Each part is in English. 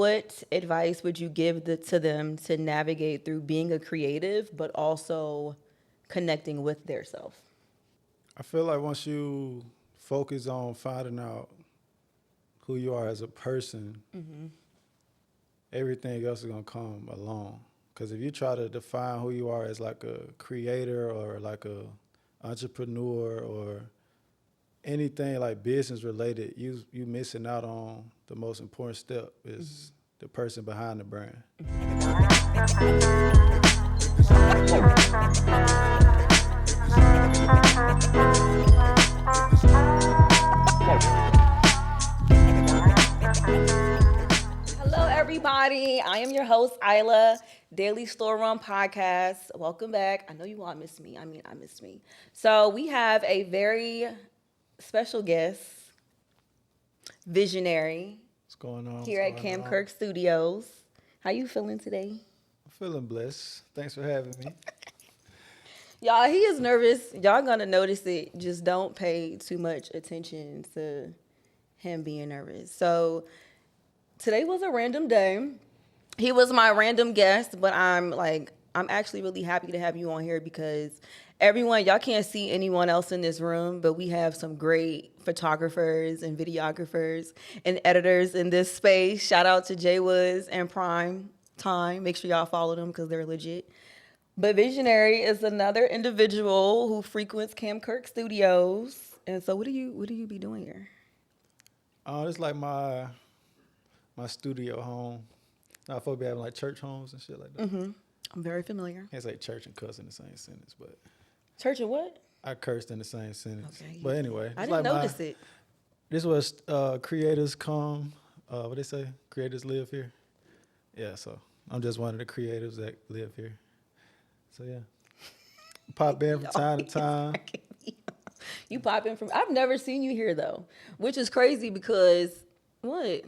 what advice would you give to them to navigate through being a creative, but also connecting with their self? I feel like once you focus on finding out who you are as a person, everything else is going to come along. Because if you try to define who you are as like a creator or like a entrepreneur or anything like business related, you missing out on the most important step is the person behind the brand. Hello, everybody. I am your host, Aaila, Daily Store Run Podcast. Welcome back. I know you all miss me. I miss me. So we have a very special guest, Vxsionary, What's going on? here at Cam Kirk Studios. How you feeling today? I'm feeling blessed. Thanks for having me. Y'all, he is nervous. Y'all gonna notice it. Just don't pay too much attention to him being nervous. So today was a random day. He was my random guest, but I'm actually really happy to have you on here because y'all can't see anyone else in this room, but we have some great photographers and videographers and editors in this space. Shout out to Jay Woods and Prime Time. Make sure y'all follow them because they're legit. But Vxsionary is another individual who frequents Cam Kirk Studios. And so what do you be doing here? It's like my studio home. Now, folks be having like church homes and shit like that. I'm very familiar. Can't say church and cuss in the same sentence, but Church and what? I cursed in the same sentence. Okay. But anyway, I it's didn't like notice it. This was creators come. What they say? Creators live here. Yeah, so I'm just one of the creatives that live here. So yeah, pop in from time to time. You pop in from. I've never seen you here though, which is crazy because what?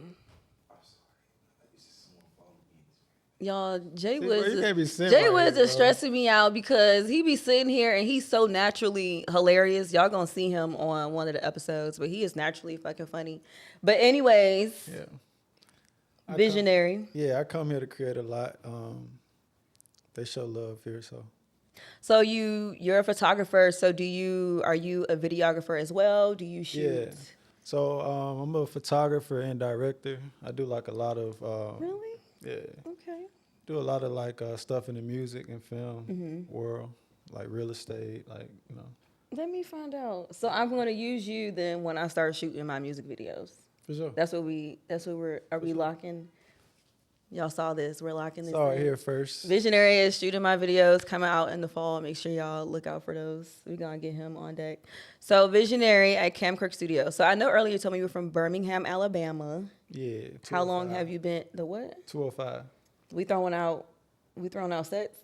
Y'all, Jay See, bro, you can't be Woods sitting Jay right Woods here, is bro. stressing me out because he be sitting here and he's so naturally hilarious. Y'all gonna see him on one of the episodes, but he is naturally fucking funny. But anyways, Yeah. Vxsionary. I come here to create a lot. They show love here, so. So you're a photographer. So are you a videographer as well? Do you shoot? Yeah. So I'm a photographer and director. I do like a lot of Really? yeah. Okay. Do a lot of like stuff in the music and film world, like real estate, like Let me find out. So I'm going to use you then when I start shooting my music videos. for sure. Are we locking? Y'all saw this. We're locking this Saw it in. here first. Vxsionary is shooting my videos coming out in the fall. Make sure y'all look out for those. We're going to get him on deck. So Vxsionary at Cam Kirk Studio. So I know earlier you told me you were from Birmingham, Alabama. Yeah. How long 205. have you been? The what? 205. We throwing out sets?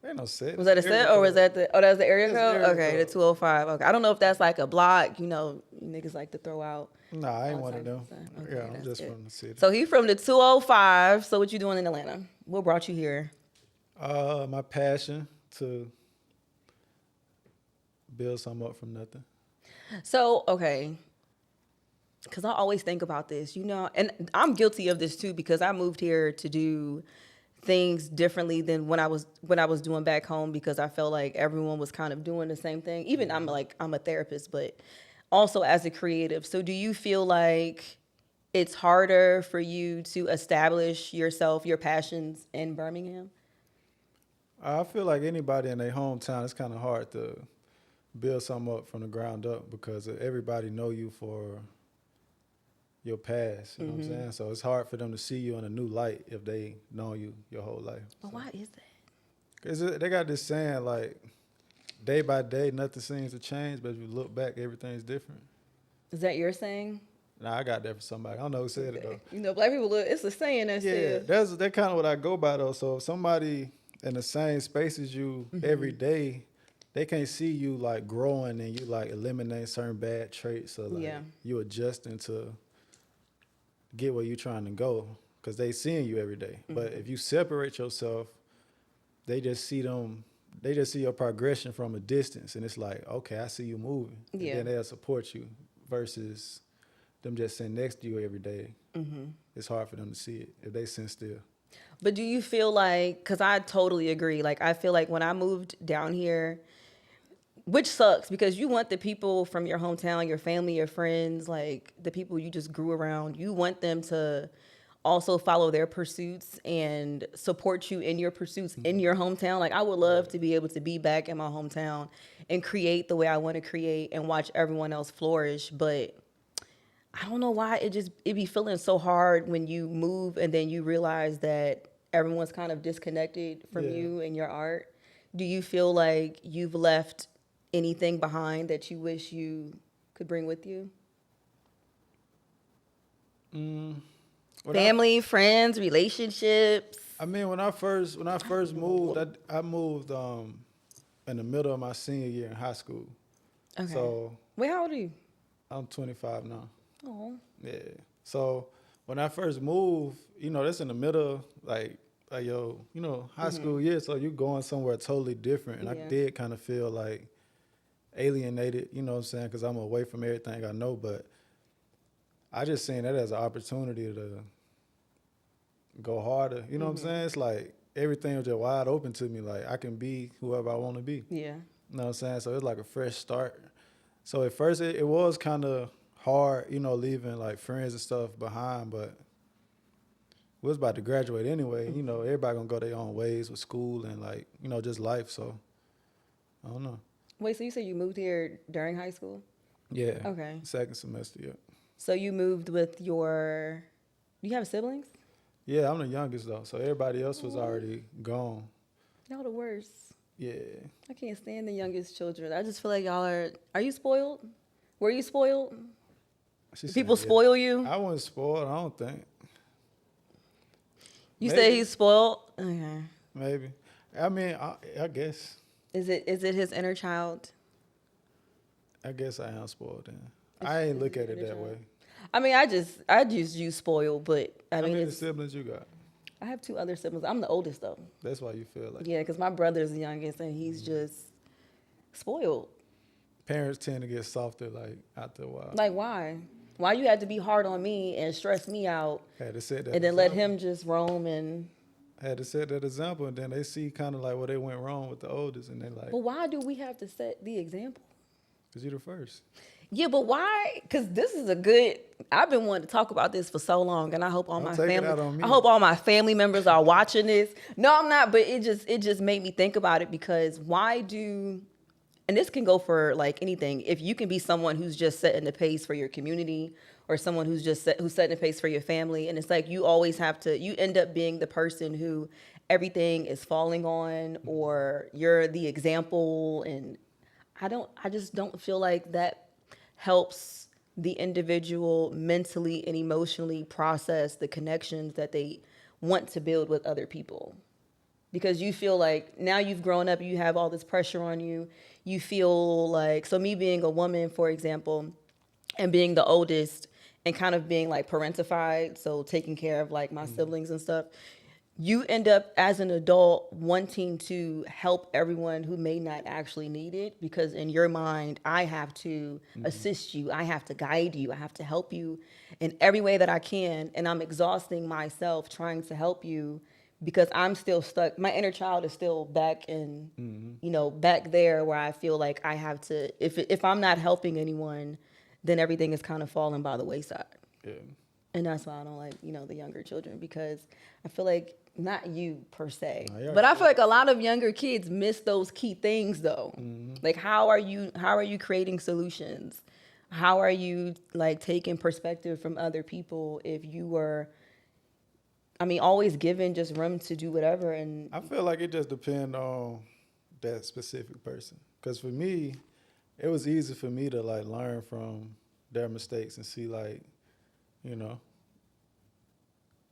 Ain't no set. Was that a set or was that that was the area That's code? the area Okay, the code. 205. Okay. I don't know if that's like a block. Niggas like to throw out. Nah, I ain't all one of types them. of stuff. Okay, Yeah, I'm that's just good. from the city. So he from the 205. So what you doing in Atlanta? What brought you here? My passion to build something up from nothing. So, okay. Because I always think about this, and I'm guilty of this too because I moved here to do things differently than when I was doing back home because I felt like everyone was kind of doing the same thing. Even I'm a therapist, but also as a creative. So do you feel like it's harder for you to establish yourself, your passions in Birmingham? I feel like anybody in their hometown, it's kind of hard to build something up from the ground up because everybody know you for your past, you know what I'm saying? So it's hard for them to see you in a new light if they know you your whole life. But why is that? Because they got this saying, like, day by day, nothing seems to change, but if you look back, everything's different. Is that your saying? Nah, I got that from somebody. I don't know who said it, though. Black people, it's a saying that Yeah, says. that's kind of what I go by, though. So if somebody in the same space as you every day, they can't see you, like, growing and you, like, eliminating certain bad traits or, like, you adjusting to get where you're trying to go because they seeing you every day. But if you separate yourself, they just see your progression from a distance, and it's like, okay, I see you moving. Yeah. And then they'll support you versus them just sitting next to you every day, it's hard for them to see it if they sit still. But do you feel like, because I totally agree, like I feel like when I moved down here, which sucks because you want the people from your hometown, your family, your friends, like the people you just grew around, you want them to also follow their pursuits and support you in your pursuits in your hometown. Like I would love to be able to be back in my hometown and create the way I want to create and watch everyone else flourish. But I don't know why it be feeling so hard when you move and then you realize that everyone's kind of disconnected from you and your art. Do you feel like you've left anything behind that you wish you could bring with you? Family, friends, relationships. I mean, when I first moved, I moved in the middle of my senior year in high school. Okay. So wait, how old are you? I'm 25 now. Oh. Yeah. So when I first moved, that's in the middle, like your, high school year. So you going somewhere totally different, and I did kind of feel like alienated. You know what I'm saying? Because I'm away from everything I know, but I just seen that as an opportunity to go harder. You know what I'm saying? It's like everything was just wide open to me. Like I can be whoever I want to be. Yeah. You know what I'm saying? So it's like a fresh start. So at first it was kind of hard, leaving like friends and stuff behind, but we was about to graduate anyway. Everybody gonna go their own ways with school and like, just life. So I don't know. Wait, so you said you moved here during high school? Yeah. Okay. Second semester, yeah. So you moved with do you have siblings? Yeah, I'm the youngest though. So everybody else was already gone. Y'all the worst. Yeah. I can't stand the youngest children. I just feel like y'all are you spoiled? Were you spoiled? People spoil you? I wasn't spoiled, I don't think. You say he's spoiled? Okay. Maybe. I mean, I guess. Is it his inner child? I guess I am spoiled then. I ain't look at it that way. I mean, I just use spoiled, but I mean, how many siblings you got? I have 2 other siblings. I'm the oldest though. That's why you feel like. Yeah, because my brother's the youngest and he's just spoiled. Parents tend to get softer like after a while. Like why? Why you had to be hard on me and stress me out? Had to set that and then let him just roam and. Had to set that example, and then they see kind of like where they went wrong with the oldest, and they like. But why do we have to set the example? Because you're the first. Yeah, but why? Because this is I've been wanting to talk about this for so long, and I hope all my family members are watching this. No, I'm not, but it just made me think about it because and this can go for like anything. If you can be someone who's just setting the pace for your community or someone who's setting the pace for your family, and it's like you end up being the person who everything is falling on, or you're the example, and I just don't feel like that helps the individual mentally and emotionally process the connections that they want to build with other people. Because you feel like now you've grown up, you have all this pressure on you. You feel like, so me being a woman, for example, and being the oldest and kind of being like parentified, so taking care of like my siblings and stuff, you end up as an adult wanting to help everyone who may not actually need it, because in your mind, I have to assist you, I have to guide you, I have to help you in every way that I can, and I'm exhausting myself trying to help you because I'm still stuck. My inner child is still back in, back there where I feel like I have to, if I'm not helping anyone, then everything is kind of falling by the wayside. Yeah. And that's why I don't like, the younger children, because I feel like, not you per se, but I feel like a lot of younger kids miss those key things though. Like how are you creating solutions? How are you like taking perspective from other people if you were, always given just room to do whatever? And I feel like it just depends on that specific person. Because for me, it was easy for me to like learn from their mistakes and see like,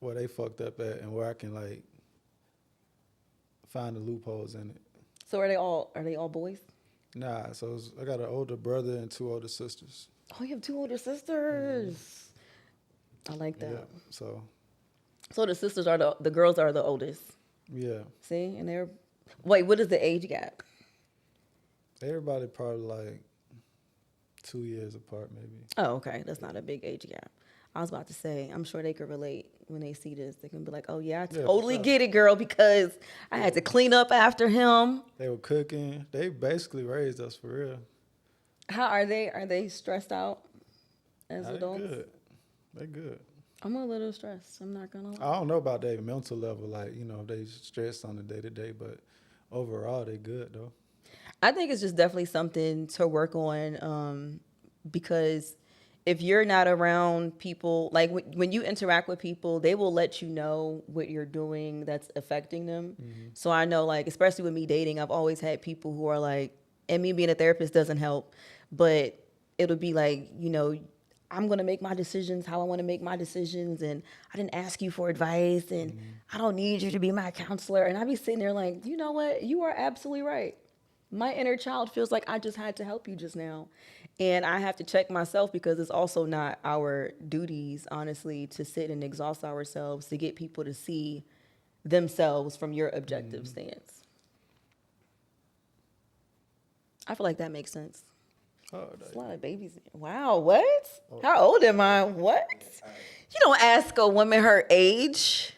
where they fucked up at and where I can like find the loopholes in it. So are they all boys? Nah, so I got an older brother and 2 older sisters. Oh, you have 2 older sisters. I like that. Yeah, so the sisters are the girls are the oldest. Yeah. See, and what is the age gap? Everybody probably like 2 years apart, maybe. Oh, okay. That's not a big age gap. I was about to say, I'm sure they could relate when they see this. They can be like, oh, yeah, I Yeah, for totally sure. get it, girl, because I had to clean up after him. They were cooking. They basically raised us for real. How are they? Are they stressed out as Nah, they adults? good. They good. I'm a little stressed. I'm not going to lie. I don't know about their mental level, like, you know, if they stressed on the day-to-day, but overall, they good, though. I think it's just definitely something to work on because if you're not around people, like when you interact with people, they will let you know what you're doing that's affecting them. Mm-hmm. So I know, like, especially with me dating, I've always had people who are like, and me being a therapist doesn't help, but it'll be like, you know, I'm going to make my decisions how I want to make my decisions. And I didn't ask you for advice and I don't need you to be my counselor. And I be sitting there like, you know what? You are absolutely right. My inner child feels like I just had to help you just now. And I have to check myself because it's also not our duties, honestly, to sit and exhaust ourselves to get people to see themselves from your objective stance. I feel like that makes sense. Oh, There's a lot of babies. Wow, what? How old am I? What? You don't ask a woman her age.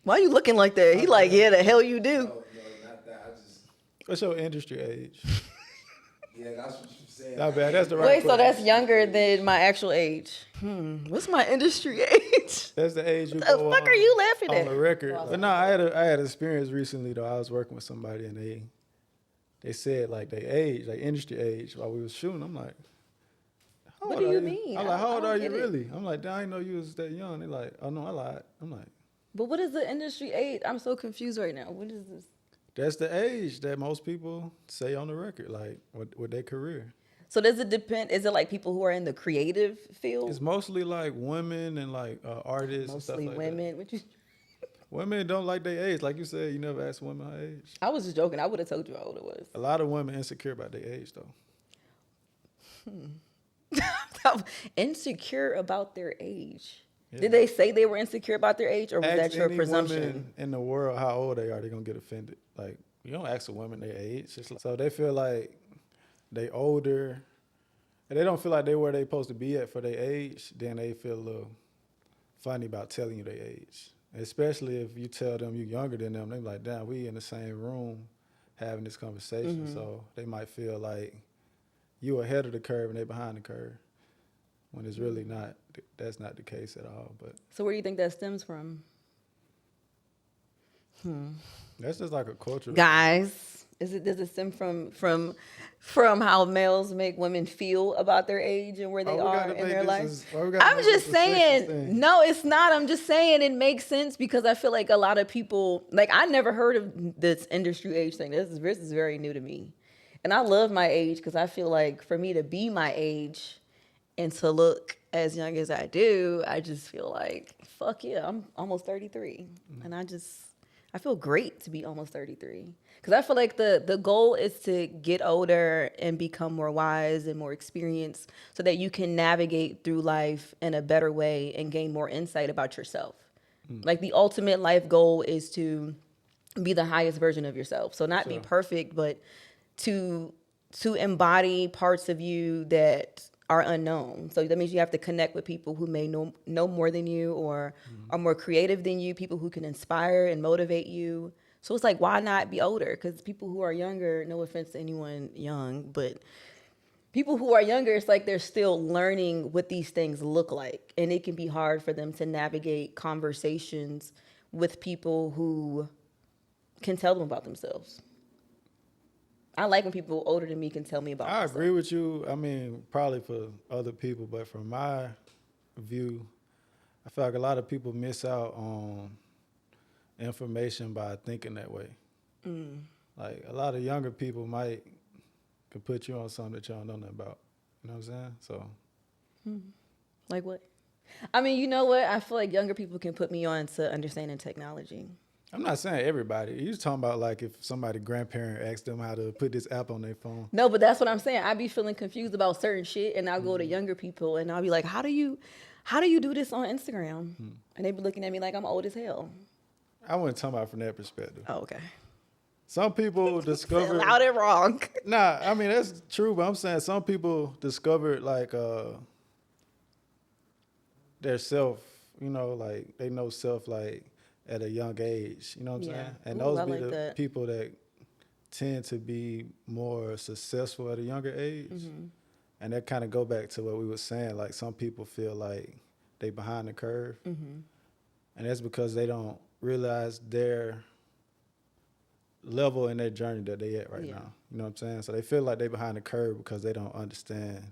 Why are you looking like that? He like, yeah, the hell you do. No, not that. I just, what's your industry age? yeah, that's what you said. Not bad. That's the right Wait, so question. that's younger than my actual age. What's my industry age? That's the age you The go fuck on, are you laughing on at? the record. But no, I had an experience recently, though. I was working with somebody, and they said, like, they age, like, industry age, while we was shooting. I'm like, how What old do you are mean? I'm like, how I old don't are you get it. really? I'm like, I didn't know you was that young. They're like, oh, no, I lied. I'm like, But what is the industry age? I'm so confused right now. What is this? that's the age that most people say on the record, like, with their career. So does it depend? Is it like people who are in the creative field? It's mostly, like, women and, like, artists and stuff Mostly like women. What you? that. Women don't like their age. Like you said, you never ask women her age. I was just joking. I would have told you how old it was. A lot of women insecure about their age, though. Insecure about their age. Yeah. Did they say they were insecure about their age, or was that Ask your any presumption? woman in the world how old they are, they're gonna get offended. Like, you don't ask a woman their age. It's like, so they feel like they older, and they don't feel like they where they supposed to be at for their age. Then they feel a little funny about telling you their age, especially if you tell them you're younger than them. They be like, damn, we in the same room having this conversation. So they might feel like you ahead of the curve and they behind the curve, when it's really not. That's not the case at all. But So where do you think that stems from? that's just like a culture. Guys, does it stem from how males make women feel about their age and where they are in their life? I'm just saying, no, it's not. I'm just saying it makes sense because I feel like a lot of people, like, I never heard of this industry age thing. This is very new to me. And I love my age because I feel like for me to be my age and to look as young as I do, I just feel like, fuck yeah, I'm almost 33. And I feel great to be almost 33. Because I feel like the goal is to get older and become more wise and more experienced so that you can navigate through life in a better way and gain more insight about yourself. Like, the ultimate life goal is to be the highest version of yourself. So not be perfect, but to embody parts of you that are unknown. So that means you have to connect with people who may know more than you or are more creative than you, people who can inspire and motivate you. So it's like, why not be older? Because people who are younger, no offense to anyone young, but people who are younger, it's like they're still learning what these things look like. And it can be hard for them to navigate conversations with people who can tell them about themselves. I like when people older than me can tell me about I myself. agree with you. I mean, probably for other people, but from my view, I feel like a lot of people miss out on information by thinking that way. Like, a lot of younger people could put you on something that you don't know nothing about. You know what I'm saying? So, Like what? I mean, you know what? I feel like younger people can put me on to understanding technology. I'm not saying everybody. You're talking about, like, if somebody grandparent asked them how to put this app on their phone. No, but that's what I'm saying. I be feeling confused about certain shit, and I'll go to younger people, and I'll be like, "How do you do this on Instagram?" And they be looking at me like I'm old as hell. I wasn't talking about from that perspective. Oh, okay. some people discover Loud and wrong. Nah, I mean that's true, but I'm saying some people discovered like their self, like they know self like at a young age, you know what I'm saying? And Ooh, those I be like the that. people that tend to be more successful at a younger age. Mm-hmm. And that kind of go back to what we were saying, like some people feel like they behind the curve. Mm-hmm. And that's because they don't realize their level in their journey that they at right now. You know what I'm saying? So they feel like they behind the curve because they don't understand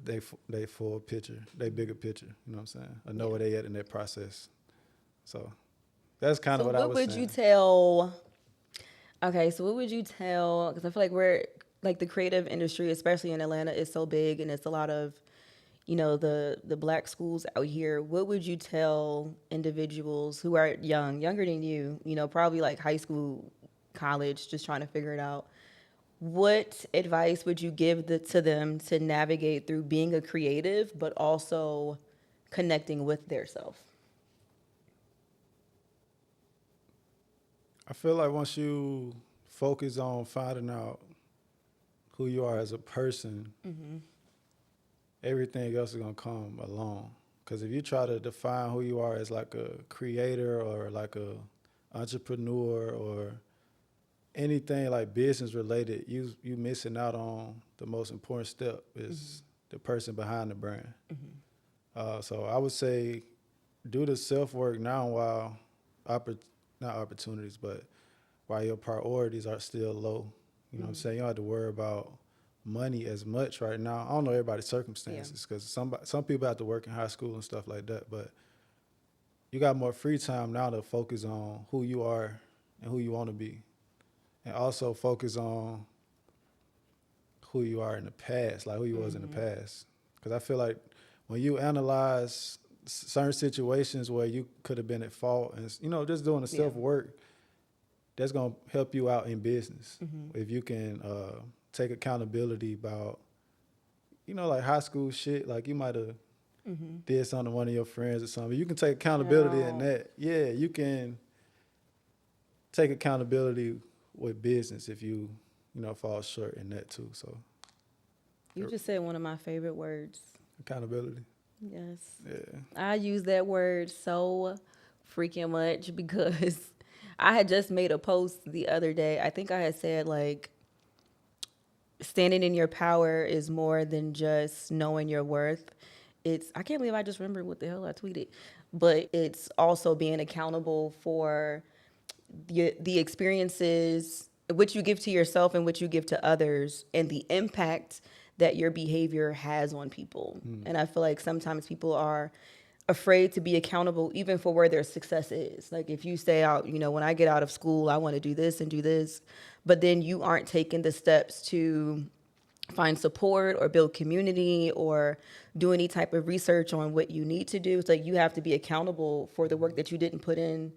they full picture, they bigger picture. You know what I'm saying? Or know where they at in that process. So that's kind of what I was saying. Would you tell? Okay, so what would you tell? Because I feel like we're like the creative industry, especially in Atlanta, is so big, and it's a lot of, the black schools out here. What would you tell individuals who are younger than you, probably like high school, college, just trying to figure it out? What advice would you give to them to navigate through being a creative, but also connecting with their self? I feel like once you focus on finding out who you are as a person, everything else is gonna come along. Because if you try to define who you are as like a creator or like a entrepreneur or anything like business related, you missing out on the most important step is the person behind the brand. So I would say do the self work now while not opportunities, but while your priorities are still low. You know what I'm saying? You don't have to worry about money as much right now. I don't know everybody's circumstances because some people have to work in high school and stuff like that, but you got more free time now to focus on who you are and who you want to be. And also focus on who you are in the past, like who you was in the past. Because I feel like when you analyze certain situations where you could have been at fault and, just doing the self-work, that's going to help you out in business. If you can take accountability about, like high school shit, like you might have did something to one of your friends or something. You can take accountability in that. Yeah, you can take accountability with business if you fall short in that too. So You just said one of my favorite words. accountability. Yes. Yeah. I use that word so freaking much because I had just made a post the other day. I think I had said like standing in your power is more than just knowing your worth. I can't believe I just remembered what the hell I tweeted, but it's also being accountable for the experiences which you give to yourself and which you give to others and the impact that your behavior has on people. And I feel like sometimes people are afraid to be accountable even for where their success is. Like if you say out, when I get out of school, I want to do this and do this, but then you aren't taking the steps to find support or build community or do any type of research on what you need to do. It's like you have to be accountable for the work that you didn't put in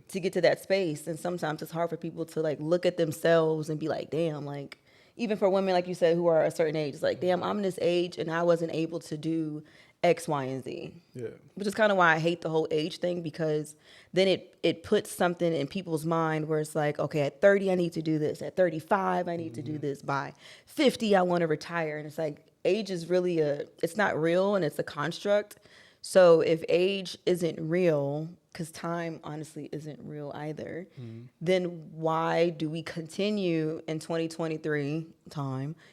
to get to that space. And sometimes it's hard for people to like look at themselves and be like, damn, like even for women, like you said, who are a certain age, it's like, damn, I'm this age and I wasn't able to do X, Y, and Z. Yeah. Which is kind of why I hate the whole age thing, because then it puts something in people's mind where it's like, okay, at 30, I need to do this. At 35, I need to do this. By 50, I want to retire. And it's like, age is really it's not real and it's a construct. So if age isn't real, because time honestly isn't real either, then why do we continue in 2023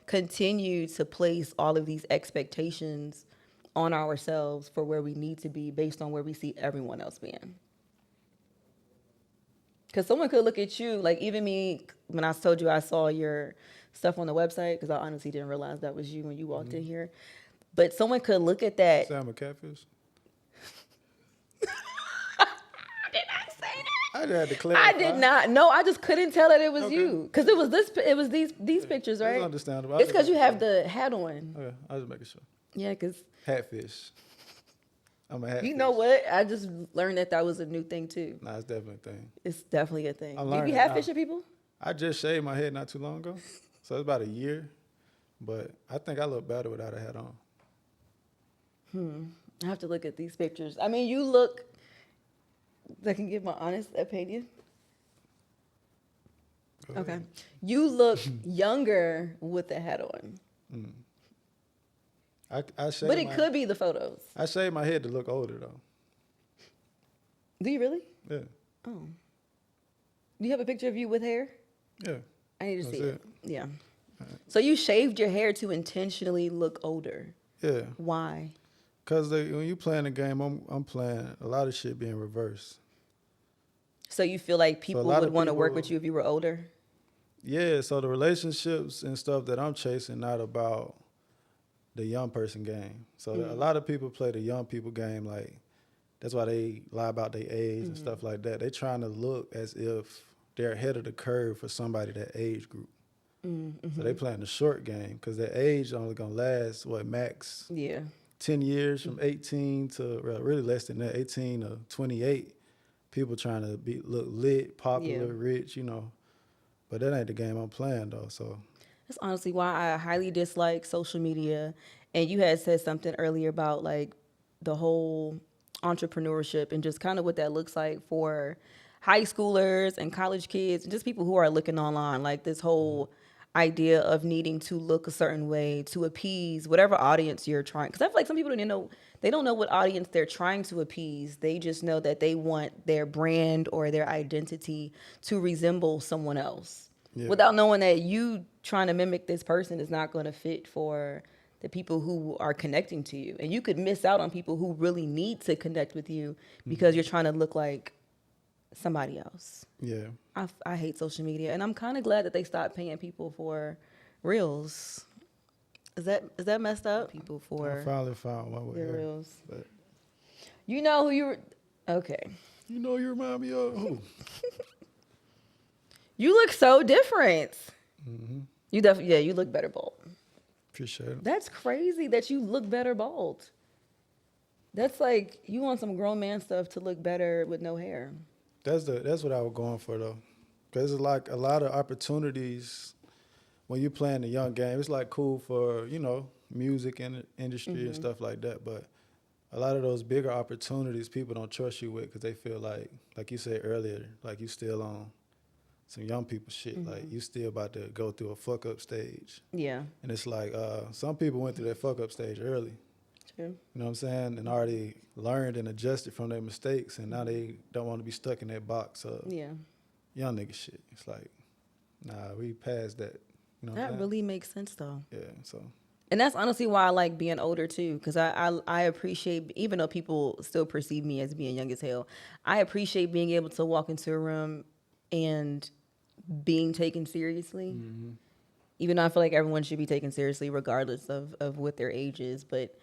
continue to place all of these expectations on ourselves for where we need to be based on where we see everyone else being? Because someone could look at you, like even me, when I told you I saw your stuff on the website, because I honestly didn't realize that was you when you walked in here. But someone could look at that. Say I'm a catfish? Did I say that? I just had to clarify. I did not. No, I just couldn't tell that it was you. Because it was these pictures, right? That's understandable. It's because you have the hat on. Okay, I was just making sure. Yeah, because Hatfish. I'm a hatfish. you know what? I just learned that was a new thing too. Nah, it's definitely a thing. It's definitely a thing. I'm Do you be learning now. catfishing people? I just shaved my head not too long ago, so it's about a year. But I think I look better without a hat on. I have to look at these pictures. I mean, you look. I can give my honest opinion. Okay. You look younger with the hat on. I shave But it could be the photos. I shave my head to look older though. Do you really? Yeah. Oh. Do you have a picture of you with hair? Yeah. I need to That's see it. it. Yeah. So you shaved your hair to intentionally look older. Yeah. Why? Cause when you playing the game, I'm playing a lot of shit being reversed. So you feel like people lot would of want to work people- with you if you were older? Yeah, so the relationships and stuff that I'm chasing not about the young person game. So a lot of people play the young people game, like that's why they lie about their age and stuff like that. They trying to look as if they're ahead of the curve for somebody that age group. So they playing the short game because their age only gonna last max Yeah. 10 years from 18 to really less than that, 18 to 28. People trying to look lit, popular, Yeah. rich, But that ain't the game I'm playing though. So That's honestly why I highly dislike social media. And you had said something earlier about like the whole entrepreneurship and just kind of what that looks like for high schoolers and college kids and just people who are looking online. Like this whole idea of needing to look a certain way to appease whatever audience you're trying. Because I feel like some people they don't know what audience they're trying to appease. They just know that they want their brand or their identity to resemble someone else. Yeah. Without knowing that you trying to mimic this person is not going to fit for the people who are connecting to you. And you could miss out on people who really need to connect with you because you're trying to look like somebody else. yeah. I hate social media, and I'm kind of glad that they stopped paying people for reels. Is that messed up? People I for finally found one with their hair. reels. But You know who you were? Okay. you remind me of who? You look so different. You definitely, you look better bald. Appreciate it. That's crazy that you look better bald. That's like you want some grown man stuff to look better with no hair. That's what I was going for though, because it's like a lot of opportunities when you playing the young game. It's like cool for music and industry and stuff like that, but a lot of those bigger opportunities people don't trust you with because they feel like you said earlier, like you still on some young people shit, like you still about to go through a fuck up stage. Yeah. And it's like some people went through that fuck up stage early. True. You know what I'm saying? And already learned and adjusted from their mistakes, and now they don't want to be stuck in that box of Yeah. young nigga shit. It's like, nah, we passed that. You know what I'm That saying? really makes sense though. Yeah, so. And that's honestly why I like being older too, because I appreciate, even though people still perceive me as being young as hell, I appreciate being able to walk into a room and being taken seriously. Even though I feel like everyone should be taken seriously regardless of what their age is, but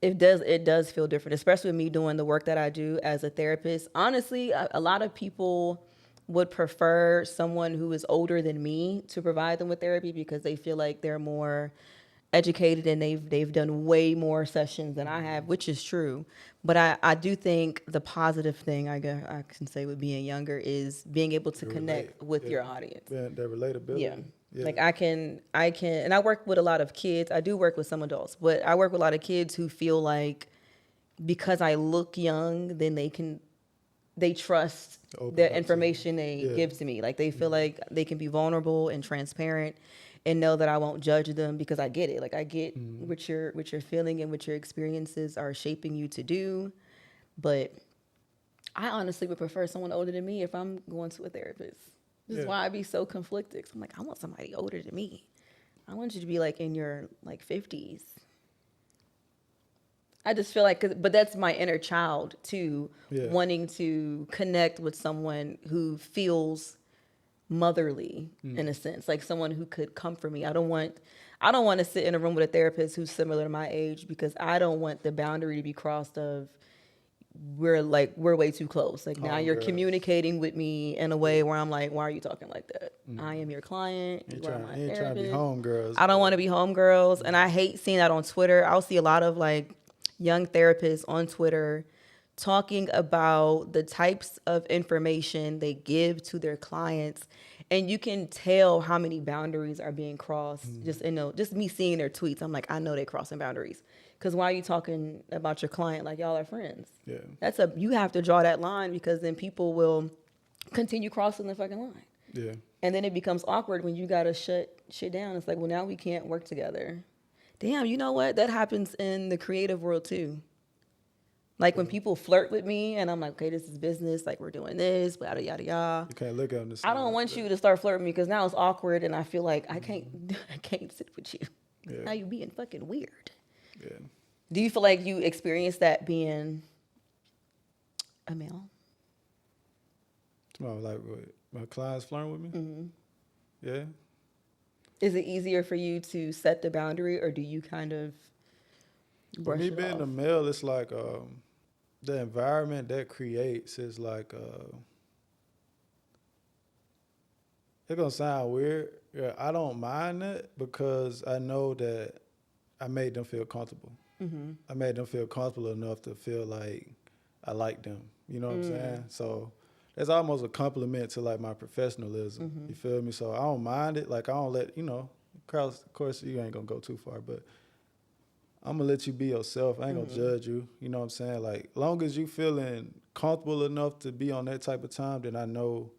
it does feel different, especially with me doing the work that I do as a therapist. Honestly, a lot of people would prefer someone who is older than me to provide them with therapy because they feel like they're more educated and they've done way more sessions than I have, which is true. But I do think the positive thing I can say with being younger is being able to connect with your audience. Yeah, that relatability. Yeah. Yeah. Like I can, and I work with a lot of kids. I do work with some adults, but I work with a lot of kids who feel like because I look young, then they trust Open the up to information they Yeah. give to me. Like they feel like they can be vulnerable and transparent and know that I won't judge them because I get it. Like I get what you're feeling and what your experiences are shaping you to do. But I honestly would prefer someone older than me if I'm going to a therapist. This is Yeah. why I be so conflicted. 'Cause I'm like, I want somebody older than me. I want you to be like in your like 50s. I just feel like, but that's my inner child too, Yeah. wanting to connect with someone who feels motherly in a sense, like someone who could comfort me. I don't want to sit in a room with a therapist who's similar to my age because I don't want the boundary to be crossed of we're way too close. Like now you're Homegirls. communicating with me in a way where I'm like, why are you talking like that? I am your client. You You are my ain't trying to be therapist. homegirls. I don't want to be homegirls, and I hate seeing that on Twitter. I'll see a lot of like young therapists on Twitter talking about the types of information they give to their clients, and you can tell how many boundaries are being crossed just me seeing their tweets. I'm like, I know they're crossing boundaries because why are you talking about your client like y'all are friends? Yeah. You have to draw that line because then people will continue crossing the fucking line. Yeah. And then it becomes awkward when you got to shut shit down. It's like, well, now we can't work together. Damn, you know what? That happens in the creative world too. Like when people flirt with me and I'm like, okay, this is business. Like we're doing this, yada, yada, yada. You can't look at them the I same. don't want you to start flirting with me because now it's awkward and I feel like I can't sit with you. Yeah. Now you being fucking weird. Yeah. Do you feel like you experienced that being a male? Tomorrow, like what, my clients flirting with me? Mm-hmm. Yeah. Is it easier for you to set the boundary or do you kind of brush For me it being off? a male, it's like the environment that creates is like it's gonna sound weird. Yeah, I don't mind it because I know that I made them feel comfortable. Mm-hmm. I made them feel comfortable enough to feel like I like them. You know what I'm saying? So it's almost a compliment to like my professionalism. Mm-hmm. You feel me? So I don't mind it. Like I don't let, of course you ain't gonna go too far, but I'm gonna let you be yourself. I ain't gonna judge you. You know what I'm saying? Like long as you feeling comfortable enough to be on that type of time, then I know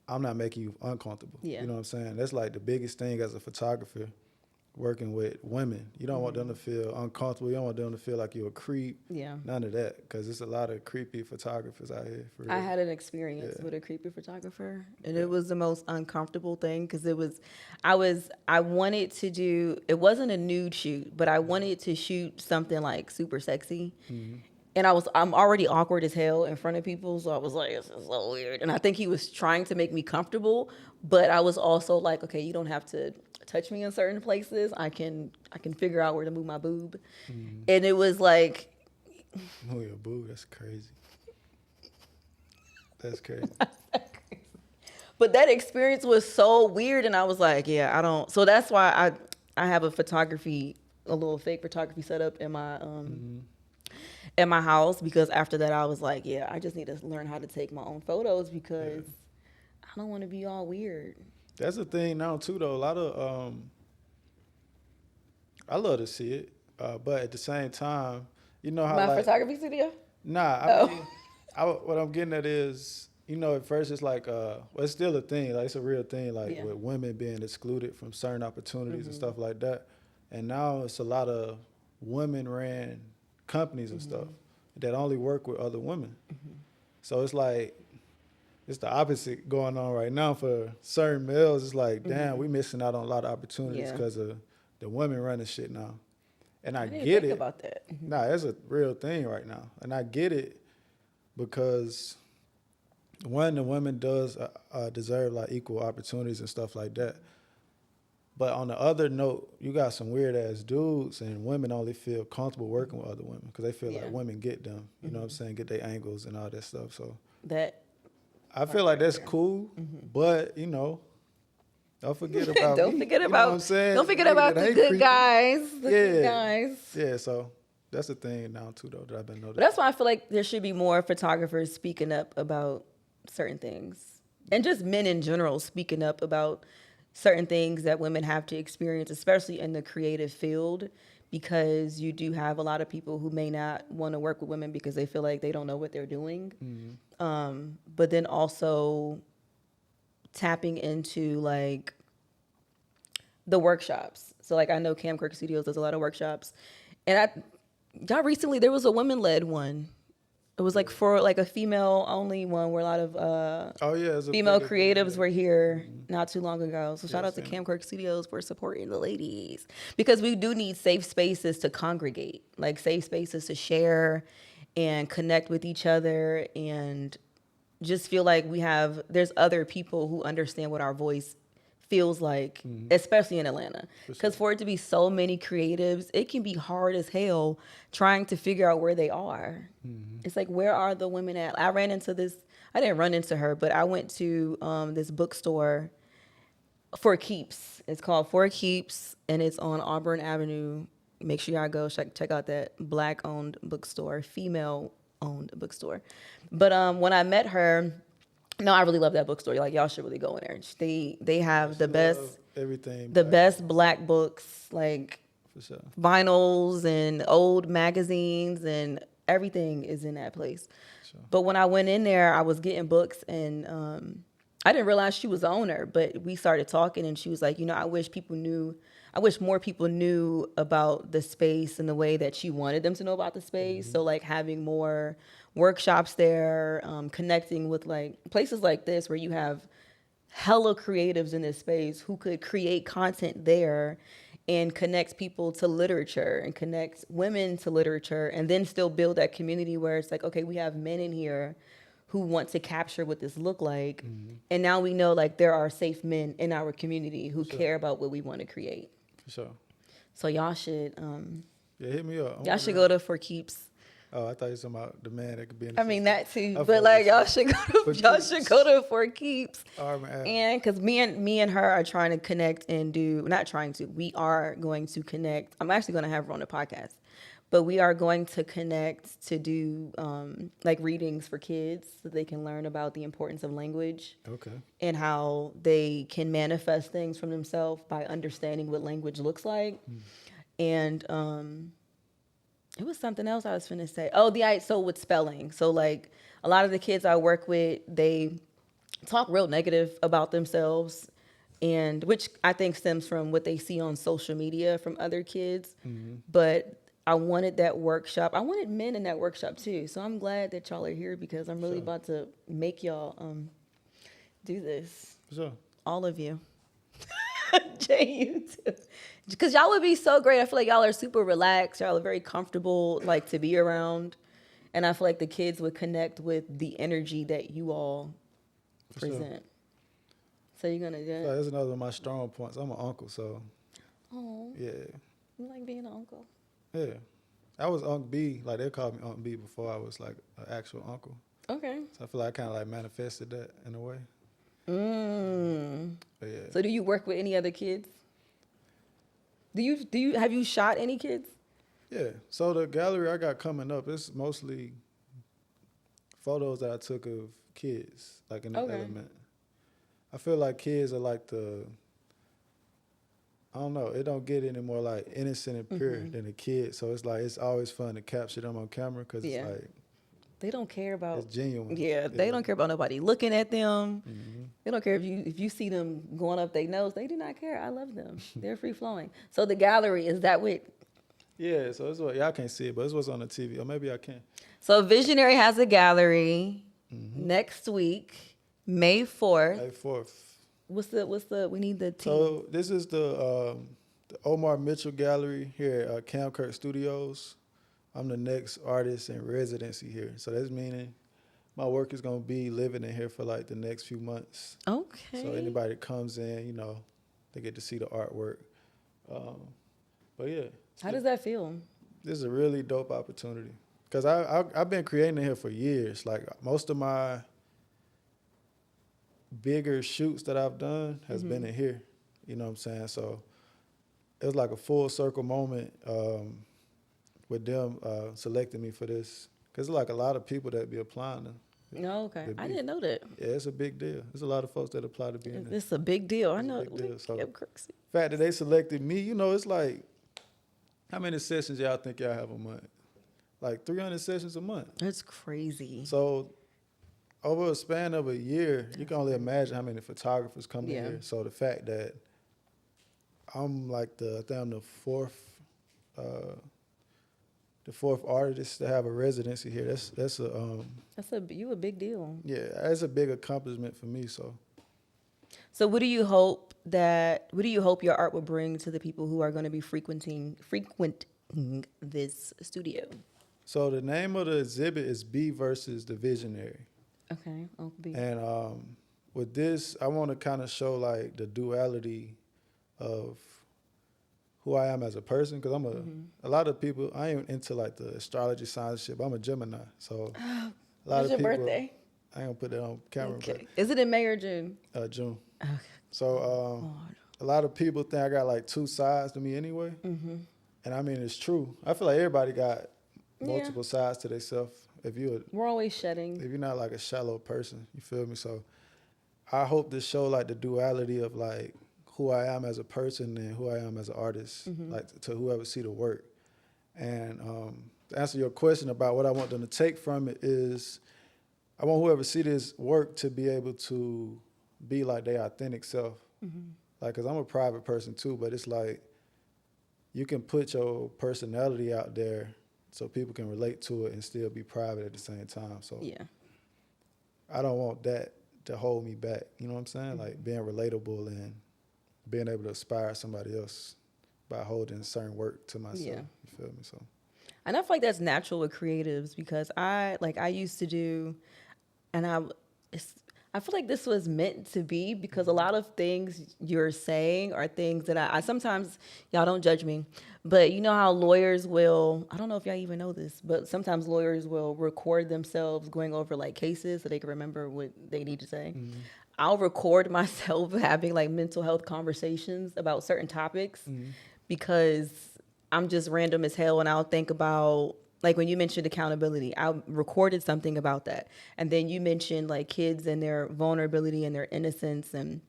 I'm not making you uncomfortable. Yeah. You know what I'm saying? That's like the biggest thing as a photographer working with women. You don't want them to feel uncomfortable. You don't want them to feel like you're a creep. Yeah. None of that, because there's a lot of creepy photographers out here. For real. I had an experience with a creepy photographer, and it was the most uncomfortable thing because I wanted to do, it wasn't a nude shoot, but I wanted to shoot something like super sexy. Mm-hmm. And I'm already awkward as hell in front of people, so I was like, this is so weird. And I think he was trying to make me comfortable, but I was also like, okay, you don't have to touch me in certain places. I can figure out where to move my boob. Mm-hmm. And it was like, move your boob, that's crazy. That's crazy. But that experience was so weird, and I was like, yeah, I don't. So that's why I have a little fake photography setup in my at my house, because after that I was like, yeah, I just need to learn how to take my own photos because I don't want to be all weird. That's the thing now too, though. A lot of I love to see it, but at the same time, you know how my photography studio. Nah, what I'm getting at is, at first it's like, well, it's still a thing, like it's a real thing, like with women being excluded from certain opportunities and stuff like that, and now it's a lot of women-ran companies and stuff that only work with other women. So it's like, it's the opposite going on right now for certain males. It's like, damn, we missing out on a lot of opportunities because of the women running shit now. And I didn't get think it. about that. Nah, that's a real thing right now. And I get it because, one, the women does deserve like equal opportunities and stuff like that. But on the other note, you got some weird ass dudes, and women only feel comfortable working with other women because they feel like women get them. You know what I'm saying? Get their angles and all that stuff. So I feel like that's cool, but don't forget about don't me. forget You about know what I'm saying? Don't forget about the good guys. The good Yeah. guys. Yeah, so that's the thing now too, though, that I've been noticing. But that's why I feel like there should be more photographers speaking up about certain things, and just men in general speaking up about certain things that women have to experience, especially in the creative field, because you do have a lot of people who may not want to work with women because they feel like they don't know what they're doing. But then also tapping into like the workshops. So like I know Camcork Studios does a lot of workshops, and recently there was a women-led one. It was like for like a female-only one where a lot of female creatives were here not too long ago. So shout out to Camcork Studios for supporting the ladies, because we do need safe spaces to congregate, like safe spaces to share and connect with each other, and just feel like there's other people who understand what our voice feels like, especially in Atlanta. Because for it to be so many creatives, it can be hard as hell trying to figure out where they are. It's like, where are the women at? I didn't run into her, but I went to this bookstore, For Keeps. It's called For Keeps, and it's on Auburn Avenue. Make sure y'all go check out that Black-owned bookstore, female-owned bookstore. But when I met her, no, I really love that bookstore. Like, y'all should really go in there. They have the best everything, the best Black books, like for sure, vinyls and old magazines, and everything is in that place. Sure. But when I went in there, I was getting books, and I didn't realize she was the owner, but we started talking and she was like, I wish more people knew about the space and the way that she wanted them to know about the space. Mm-hmm. So like having more workshops there, connecting with like places like this where you have hella creatives in this space who could create content there and connects people to literature and connects women to literature and then still build that community where it's like, okay, we have men in here who want to capture what this look like. Mm-hmm. And now we know like there are safe men in our community who Sure. care about what we want to create. For sure. So y'all should Yeah, hit me up. y'all should go to For Keeps. Oh, I thought you were talking about the man that could be in the I mean that too, I but like y'all should go to For Keeps. All right, man. And because me and her are trying to connect and we are going to connect. I'm actually going to have her on the podcast, but we are going to connect to do like readings for kids so they can learn about the importance of language. Okay. And how they can manifest things from themselves by understanding what language looks like. And it was something else I was finna say. So with spelling. So like a lot of the kids I work with, they talk real negative about themselves, and which I think stems from what they see on social media from other kids. Mm-hmm. But I wanted that workshop. I wanted men in that workshop too. So I'm glad that y'all are here because I'm really about to make y'all do this. For sure. All of you. Jay, you too. Because y'all would be so great. I feel like y'all are super relaxed. Y'all are very comfortable like to be around. And I feel like the kids would connect with the energy that you all present. Sure. So you're going to do it? That's another of my strong points. I'm an uncle, so. Oh. Yeah. You like being an uncle? Yeah. I was Unc B. Like, they called me Unc B before I was, like, an actual uncle. Okay. So I feel like I kind of, like, manifested that in a way. But yeah. So do you work with any other kids? Have you shot any kids? Yeah. So the gallery I got coming up, it's mostly photos that I took of kids, like in the element. I feel like kids are like I don't know, it don't get any more like innocent and pure than a kid. So it's like, it's always fun to capture them on camera because it's like, they don't care about. It's genuine. Yeah, they don't care about nobody looking at them. Mm-hmm. They don't care if you see them going up their nose. They do not care. I love them. They're free flowing. So the gallery, is that what? Yeah, so it's what y'all can't see it, but it's what's on the TV, or maybe I can. So Vxsionary has a gallery next week, May 4th. May 4th. What's the? We need the team. So this is the Omar Mitchell Gallery here at Cam Kirk Studios. I'm the next artist in residency here. So that's meaning my work is going to be living in here for like the next few months. Okay. So anybody that comes in, they get to see the artwork. But yeah. How does that feel? This is a really dope opportunity. Because I've been creating in here for years. Like most of my bigger shoots that I've done has been in here. You know what I'm saying? So it was like a full circle moment with them selecting me for this. Because there's like a lot of people that be applying to. No, okay. I didn't know that. Yeah, it's a big deal. There's a lot of folks that apply to be in there. It's a big deal. I know. Big deal. So the fact that they selected me, it's like, how many sessions y'all think y'all have a month? Like 300 sessions a month. That's crazy. So over a span of a year, you can only imagine how many photographers come in here. So the fact that I'm like I'm the fourth artist to have a residency here. That's a big deal. Yeah, that's a big accomplishment for me. So what do you hope your art will bring to the people who are going to be frequenting this studio? So the name of the exhibit is B versus the Vxsionary. Okay, B. And with this, I want to kind of show like the duality of who I am as a person, because I'm a lot of people, I ain't into like the astrology science shit, but I'm a Gemini. So a lot When's of your people, birthday? I ain't gonna put that on camera. Okay. Is it in May or June? June. Okay. So a lot of people think I got like two sides to me anyway. And I mean, it's true. I feel like everybody got multiple sides to themselves. We're always shedding. If you're not like a shallow person, you feel me? So I hope to show like the duality of like who I am as a person and who I am as an artist, like to whoever see the work. And to answer your question about what I want them to take from it is, I want whoever see this work to be able to be like their authentic self. Like, cause I'm a private person too, but it's like you can put your personality out there so people can relate to it and still be private at the same time. So Yeah. I don't want that to hold me back. You know what I'm saying? Like being relatable and being able to inspire somebody else by holding certain work to myself. Yeah. You feel me? So And I feel like that's natural with creatives because I used to do, and I feel like this was meant to be because a lot of things you're saying are things that I sometimes, y'all don't judge me, but you know how lawyers will, I don't know if y'all even know this, but sometimes lawyers will record themselves going over like cases so they can remember what they need to say. I'll record myself having like mental health conversations about certain topics because I'm just random as hell and I'll think about, like when you mentioned accountability, I recorded something about that. And then you mentioned like kids and their vulnerability and their innocence and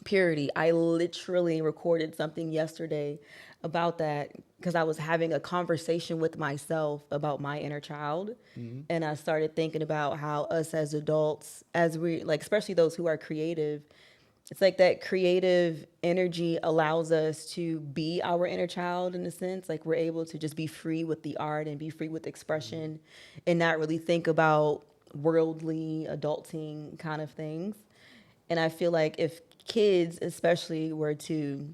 purity. I literally recorded something yesterday about that because I was having a conversation with myself about my inner child. And I started thinking about how us as adults, as we like, especially those who are creative, it's like that creative energy allows us to be our inner child in a sense. Like we're able to just be free with the art and be free with expression and not really think about worldly adulting kind of things. And I feel like if kids especially were to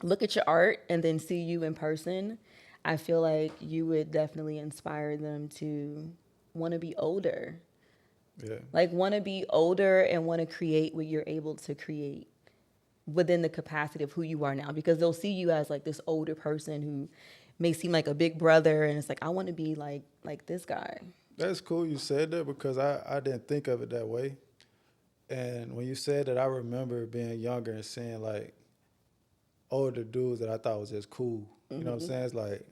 look at your art and then see you in person, I feel like you would definitely inspire them to want to be older. yeah, Like want to be older and want to create what you're able to create within the capacity of who you are now because they'll see you as like this older person who may seem like a big brother and it's like I want to be like this guy. that's cool you said that because I didn't think of it that way. And when you said that, I remember being younger and seeing like older dudes that I thought was just cool. You know what I'm saying? It's like,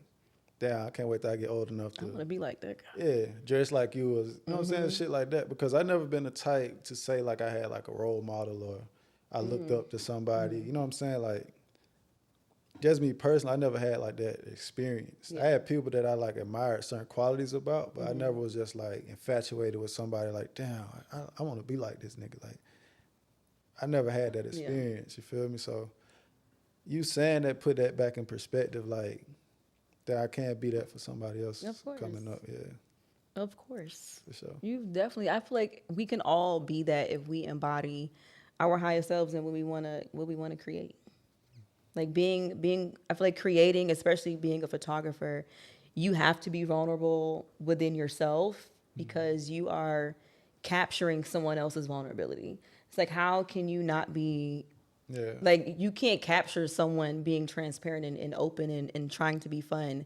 damn, I can't wait till I get old enough I want to to, be like that guy. yeah, dress like you was, you know what I'm saying? Shit like that. Because I never been the type to say like I had like a role model or I looked up to somebody. You know what I'm saying? Like, just me personally, I never had like that experience. Yeah. I had people that I like admired certain qualities about, but I never was just like infatuated with somebody like, damn, I want to be like this nigga. Like, I never had that Yeah. experience. You feel me? So you saying that put that back in perspective, like that I can't be that for somebody else Of course. coming up. Yeah, Of course. for sure. You definitely, I feel like we can all be that if we embody our highest selves and what we want to create. Like being I feel like creating, especially being a photographer, you have to be vulnerable within yourself because you are capturing someone else's vulnerability. It's like how can you not be Yeah, like you can't capture someone being transparent and open and trying to be fun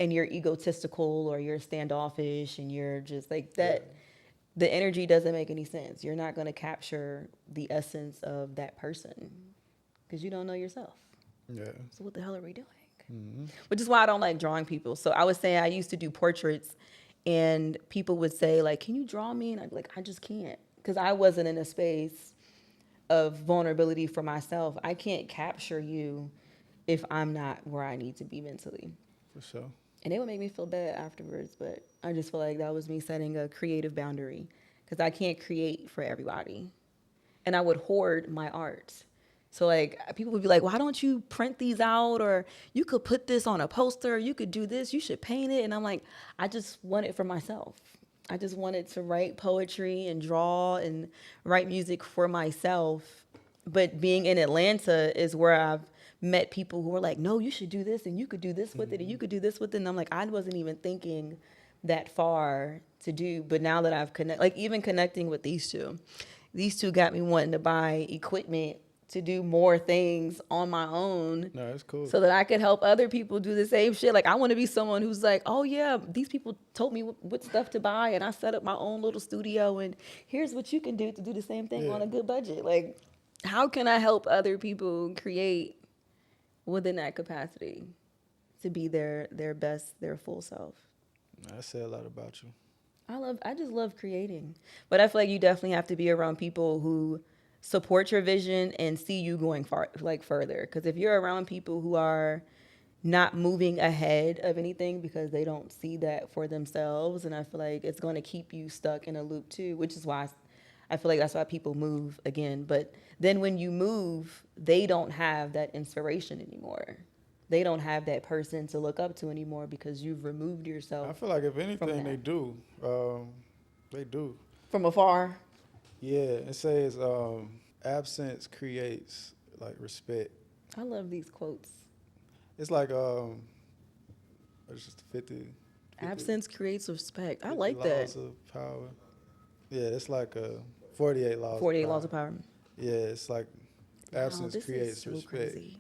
and you're egotistical or you're standoffish and you're just like that. The energy doesn't make any sense. You're not going to capture the essence of that person because you don't know yourself. yeah. So what the hell are we doing? Which is why I don't like drawing people. So I was saying I used to do portraits and people would say like, can you draw me? And I'd be like, I just can't because I wasn't in a space of vulnerability for myself. I can't capture you if I'm not where I need to be mentally. For sure. And it would make me feel bad afterwards, but I just feel like that was me setting a creative boundary because I can't create for everybody. And I would hoard my art. So like people would be like, why don't you print these out? Or you could put this on a poster. You could do this. You should paint it. And I'm like, I just want it for myself. I just wanted to write poetry and draw and write music for myself. But being in Atlanta is where I've met people who are like, no, you should do this and you could do this with it and you could do this with it. And I'm like, I wasn't even thinking that far to do. But now that I've even connecting with these two got me wanting to buy equipment to do more things on my own. No, that's cool. So that I could help other people do the same shit. Like I want to be someone who's like, oh yeah, these people told me what stuff to buy and I set up my own little studio and here's what you can do to do the same thing on a good budget. Like how can I help other people create within that capacity to be their best, their full self? I say a lot about you. I just love creating. But I feel like you definitely have to be around people who support your vision and see you going far, like further. Because if you're around people who are not moving ahead of anything because they don't see that for themselves, and I feel like it's going to keep you stuck in a loop too, which is why I feel like that's why people move again. But then when you move, they don't have that inspiration anymore. They don't have that person to look up to anymore because you've removed I yourself feel like if from anything, that. they do. From afar. Yeah, it says absence creates like respect. I love these quotes. It's like it's just 50 Absence creates respect. I 50 like that. laws of power. Yeah, it's like 48 laws. 48 of power. laws of power. Yeah, it's like Wow, absence this creates is so respect. crazy.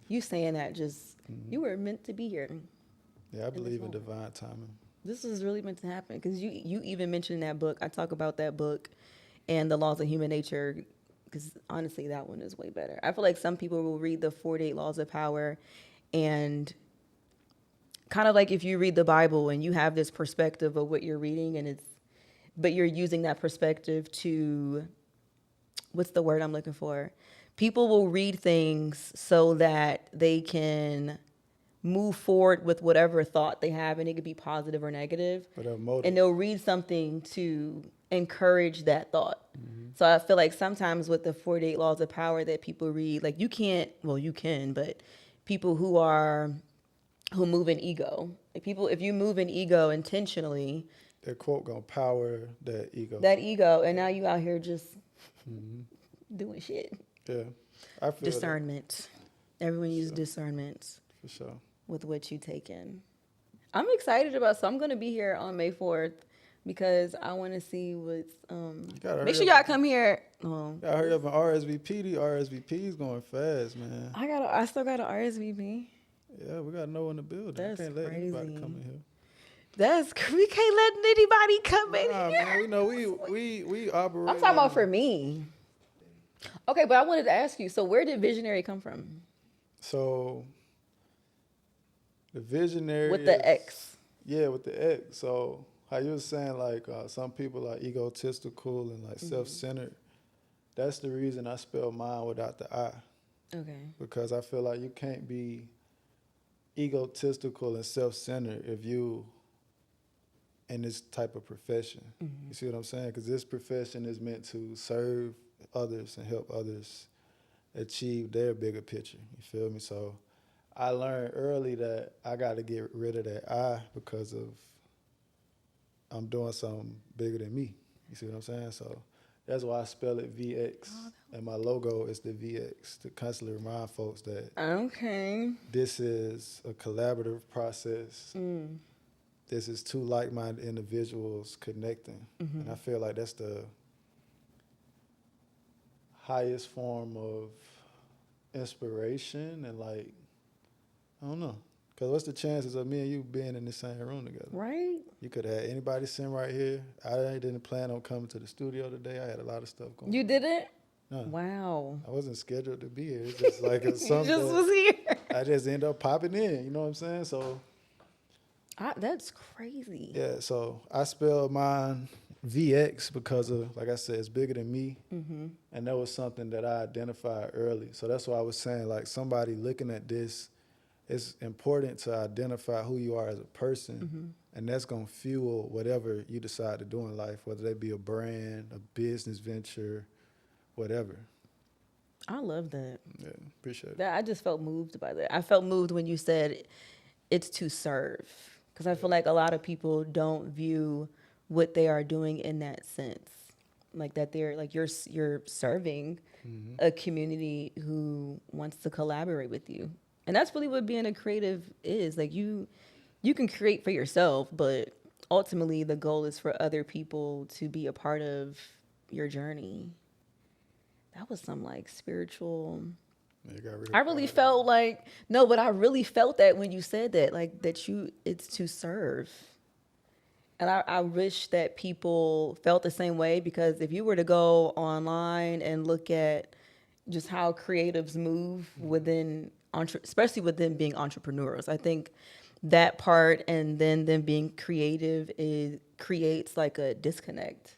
You saying that just, you were meant to be here. Yeah, I believe in moment. divine timing. This is really meant to happen because you even mentioned that book. I talk about that book and the laws of human nature because honestly, that one is way better. I feel like some people will read the 48 laws of power and kind of like if you read the Bible and you have this perspective of what you're reading but you're using that perspective to, what's the word I'm looking for? People will read things so that they can move forward with whatever thought they have, and it could be positive or negative. Whatever motive. And they'll read something to encourage that thought. So I feel like sometimes with the 48 laws of power that people read, like you can, but people who move in ego, like people, if you move in ego intentionally, That quote gonna power that ego. and now you out here just doing shit. Yeah, I feel Discernment. Everyone uses discernment that, for sure. with what you take in. I'm excited so I'm going to be here on May 4th because I want to see what's, gotta make sure hurry y'all come here. Gotta hurry up and RSVP. The RSVP is going fast, man. I still got an RSVP. Yeah, we gotta know in the building. That's I can't let anybody crazy. come in here. We can't let anybody come in Nah, here. man, we know we operate. I'm talking about for me. Okay, but I wanted to ask you, so where did Vxsionary come from? So the visionary With the is- X. Yeah, with the X. So how you were saying like some people are egotistical and like self-centered. That's the reason I spell mine without the I, Okay. because I feel like you can't be egotistical and self-centered if you in this type of profession. You see what I'm saying? Because this profession is meant to serve others and help others achieve their bigger picture. You feel me? So I learned early that I got to get rid of that I because of I'm doing something bigger than me. You see what I'm saying? So that's why I spell it VX. And my logo is the VX to constantly remind folks that Okay. this is a collaborative process. This is two like-minded individuals connecting. And I feel like that's the highest form of inspiration and like, I don't know. Because what's the chances of me and you being in the same room together? Right? You could have had anybody sitting right here. I didn't plan on coming to the studio today. I had a lot of stuff going on. You didn't? No, Wow. I wasn't scheduled to be here. It's just like it's You something just that was here. I just end up popping in. You know what I'm saying? So That's crazy. yeah, so I spelled mine VX because of, like I said, it's bigger than me. And that was something that I identified early. So that's why I was saying, like, somebody looking at this, it's important to identify who you are as a person. And that's going to fuel whatever you decide to do in life, whether that be a brand, a business venture, whatever. I love that. Yeah, appreciate it. That I just felt moved by that. I felt moved when you said it's to serve, because I feel like a lot of people don't view what they are doing in that sense, like that they're like you're serving a community who wants to collaborate with you, and that's really what being a creative is. Like you can create for yourself, but ultimately the goal is for other people to be a part of your journey. That was some like spiritual. Yeah, you got real I really quiet. felt like, no, but I really felt that when you said that, like that it's to serve. And I wish that people felt the same way, because if you were to go online and look at just how creatives move within, especially with them being entrepreneurs, I think that part and then them being creative creates like a disconnect.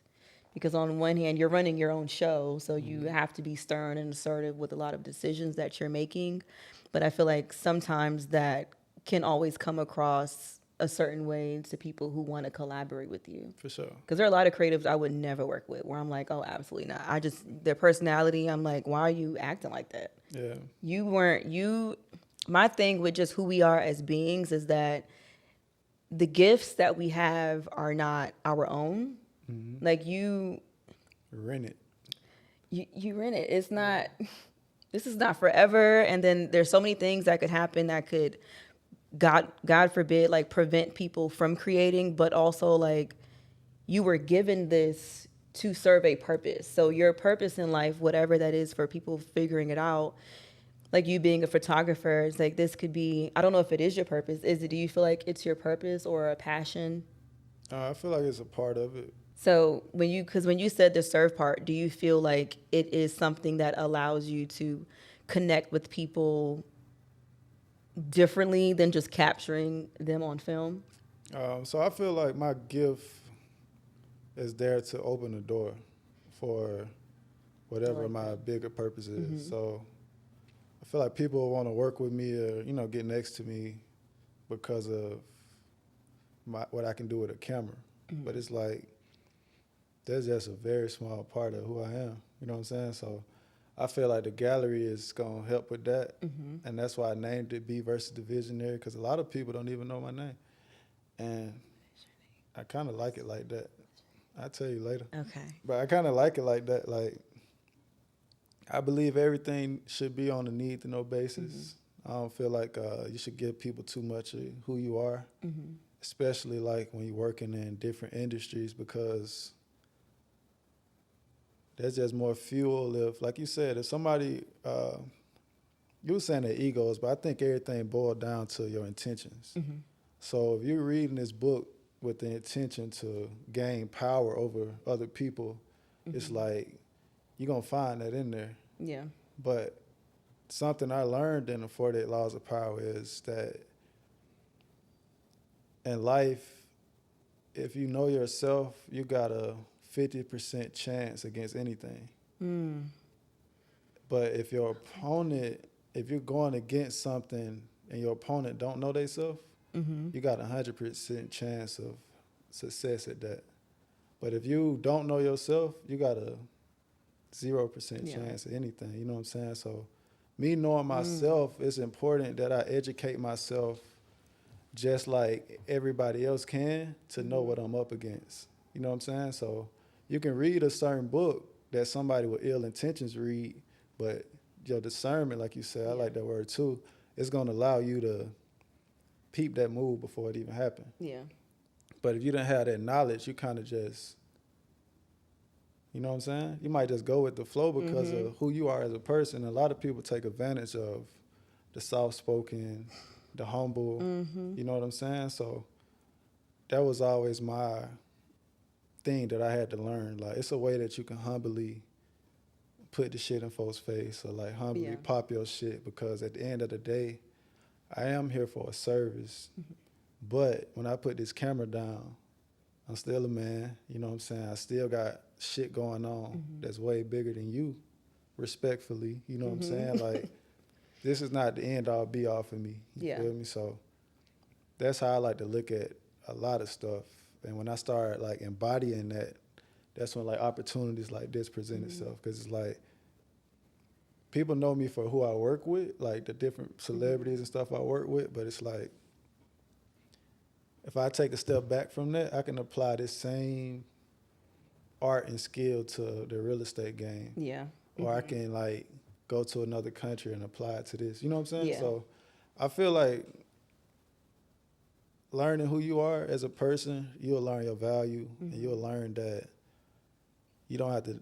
Because on one hand, you're running your own show, so you have to be stern and assertive with a lot of decisions that you're making. But I feel like sometimes that can always come across a certain way to people who want to collaborate with you. For sure. Because there are a lot of creatives I would never work with where I'm like, oh, absolutely not. I just, their personality, I'm like, why are you acting like that? Yeah. My thing with just who we are as beings is that the gifts that we have are not our own. Mm-hmm. Like Rent it. you rent it. It's not, this is not forever. And then there's so many things that could happen that could, God forbid, like prevent people from creating, but also like you were given this to serve a purpose. So your purpose in life, whatever that is for people figuring it out, like you being a photographer, it's like this could be, I don't know if it is your purpose. Do you feel like it's your purpose or a passion? I feel like it's a part of it. So when you said the serve part, do you feel like it is something that allows you to connect with people differently than just capturing them on film? So I feel like my gift is there to open the door for whatever my bigger purpose is. Mm-hmm. So I feel like people want to work with me or, get next to me because of what I can do with a camera. Mm-hmm. But it's like, that's just a very small part of who I am. You know what I'm saying? So I feel like the gallery is going to help with that. Mm-hmm. And that's why I named it Vxsionary, because a lot of people don't even know my name. And I kind of like it like that. I'll tell you later. Okay. But I kind of like it like that. Like, I believe everything should be on a need to know basis. Mm-hmm. I don't feel like you should give people too much of who you are, mm-hmm. especially like when you're working in different industries, because there's just more fuel. If, like you said, if somebody, you were saying their egos, but I think everything boiled down to your intentions. Mm-hmm. So if you're reading this book with the intention to gain power over other people, mm-hmm. it's like you're going to find that in there. Yeah. But something I learned in the 48 Laws of Power is that in life, if you know yourself, you got a 50% chance against anything. Mm. But if you're going against something and your opponent don't know themselves, mm-hmm. you got a 100% chance of success at that. But if you don't know yourself, you got a 0% chance of anything. You know what I'm saying? So me knowing myself, it's important that I educate myself just like everybody else can to know what I'm up against. You know what I'm saying? So you can read a certain book that somebody with ill intentions read, but your discernment, like you said, I like that word too, it's going to allow you to peep that move before it even happened. Yeah. But if you don't have that knowledge, you kind of just, you know what I'm saying? You might just go with the flow because mm-hmm. of who you are as a person. A lot of people take advantage of the soft-spoken, the humble, mm-hmm. you know what I'm saying? So that was always my thing that I had to learn. Like, it's a way that you can humbly put the shit in folks' face or like humbly pop your shit, because at the end of the day, I am here for a service. Mm-hmm. But when I put this camera down, I'm still a man, you know what I'm saying? I still got shit going on mm-hmm. that's way bigger than you, respectfully, you know mm-hmm. what I'm saying? Like, this is not the end all be all for me, you feel me? So that's how I like to look at a lot of stuff. And when I start like embodying that, that's when like opportunities like this present mm-hmm. itself, because it's like people know me for who I work with, like the different celebrities mm-hmm. and stuff I work with, but it's like if I take a step back from that, I can apply this same art and skill to the real estate game. Yeah. Or mm-hmm. I can like go to another country and apply it to this. You know what I'm saying? Yeah. So I feel like learning who you are as a person, you'll learn your value mm-hmm. and you'll learn that you don't have to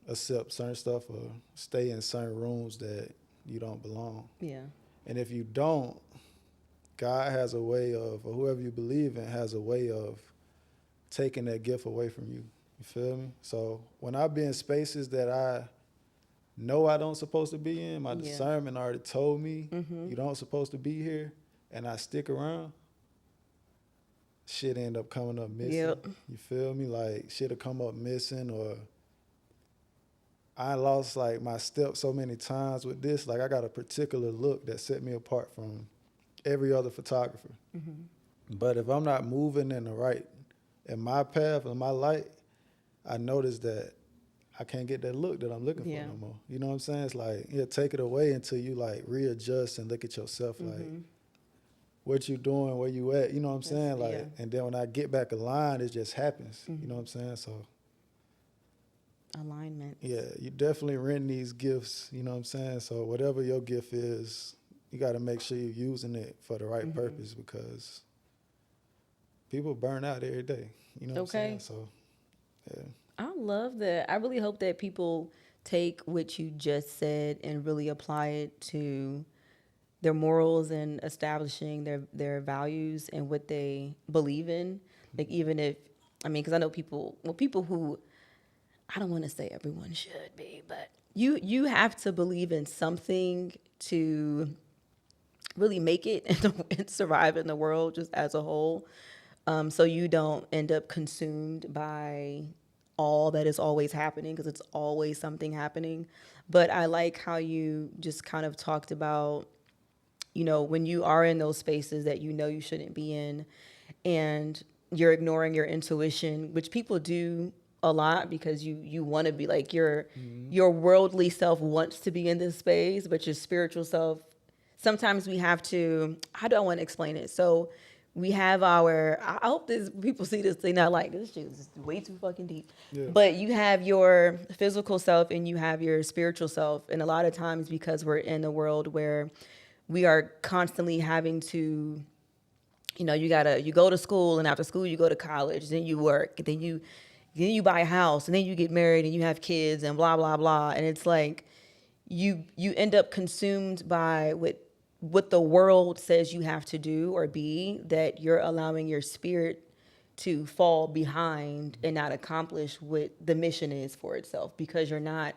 accept certain stuff or stay in certain rooms that you don't belong. Yeah. And if you don't, God has a way of, or whoever you believe in has a way of taking that gift away from you. You feel me? So when I be in spaces that I know I don't supposed to be in, my discernment already told me mm-hmm. you don't supposed to be here, and I stick around, shit end up coming up missing. Yep. You feel me? Like shit'll come up missing, or I lost like my step so many times with this. Like I got a particular look that set me apart from every other photographer. Mm-hmm. But if I'm not moving in my path, in my light, I notice that I can't get that look that I'm looking for no more. You know what I'm saying? It's like, take it away until you like readjust and look at yourself like, what you doing, where you at, you know what I'm saying? Like, and then when I get back aligned, it just happens. You know what I'm saying? So alignment. Yeah, you definitely rent these gifts, you know what I'm saying? So whatever your gift is, you got to make sure you're using it for the right purpose, because people burn out every day, you know what I'm saying? So, yeah. I love that. I really hope that people take what you just said and really apply it to their morals and establishing their values and what they believe in. Like, even if, I mean, because I know people who, I don't want to say everyone should be, but you have to believe in something to really make it and survive in the world just as a whole. So you don't end up consumed by all that is always happening, because it's always something happening. But I like how you just kind of talked about, when you are in those spaces that you shouldn't be in, and you're ignoring your intuition, which people do a lot, because you want to be like your worldly self wants to be in this space, but your spiritual self, sometimes we have to, how do I want to explain it? So we have I hope people see this, they not like, this shit is way too fucking deep. Yeah. But you have your physical self and you have your spiritual self. And a lot of times, because we're in a world where we are constantly having to, you go to school, and after school you go to college, then you work, then you buy a house, and then you get married and you have kids and blah, blah, blah. And it's like you end up consumed by what the world says you have to do or be, that you're allowing your spirit to fall behind and not accomplish what the mission is for itself, because you're not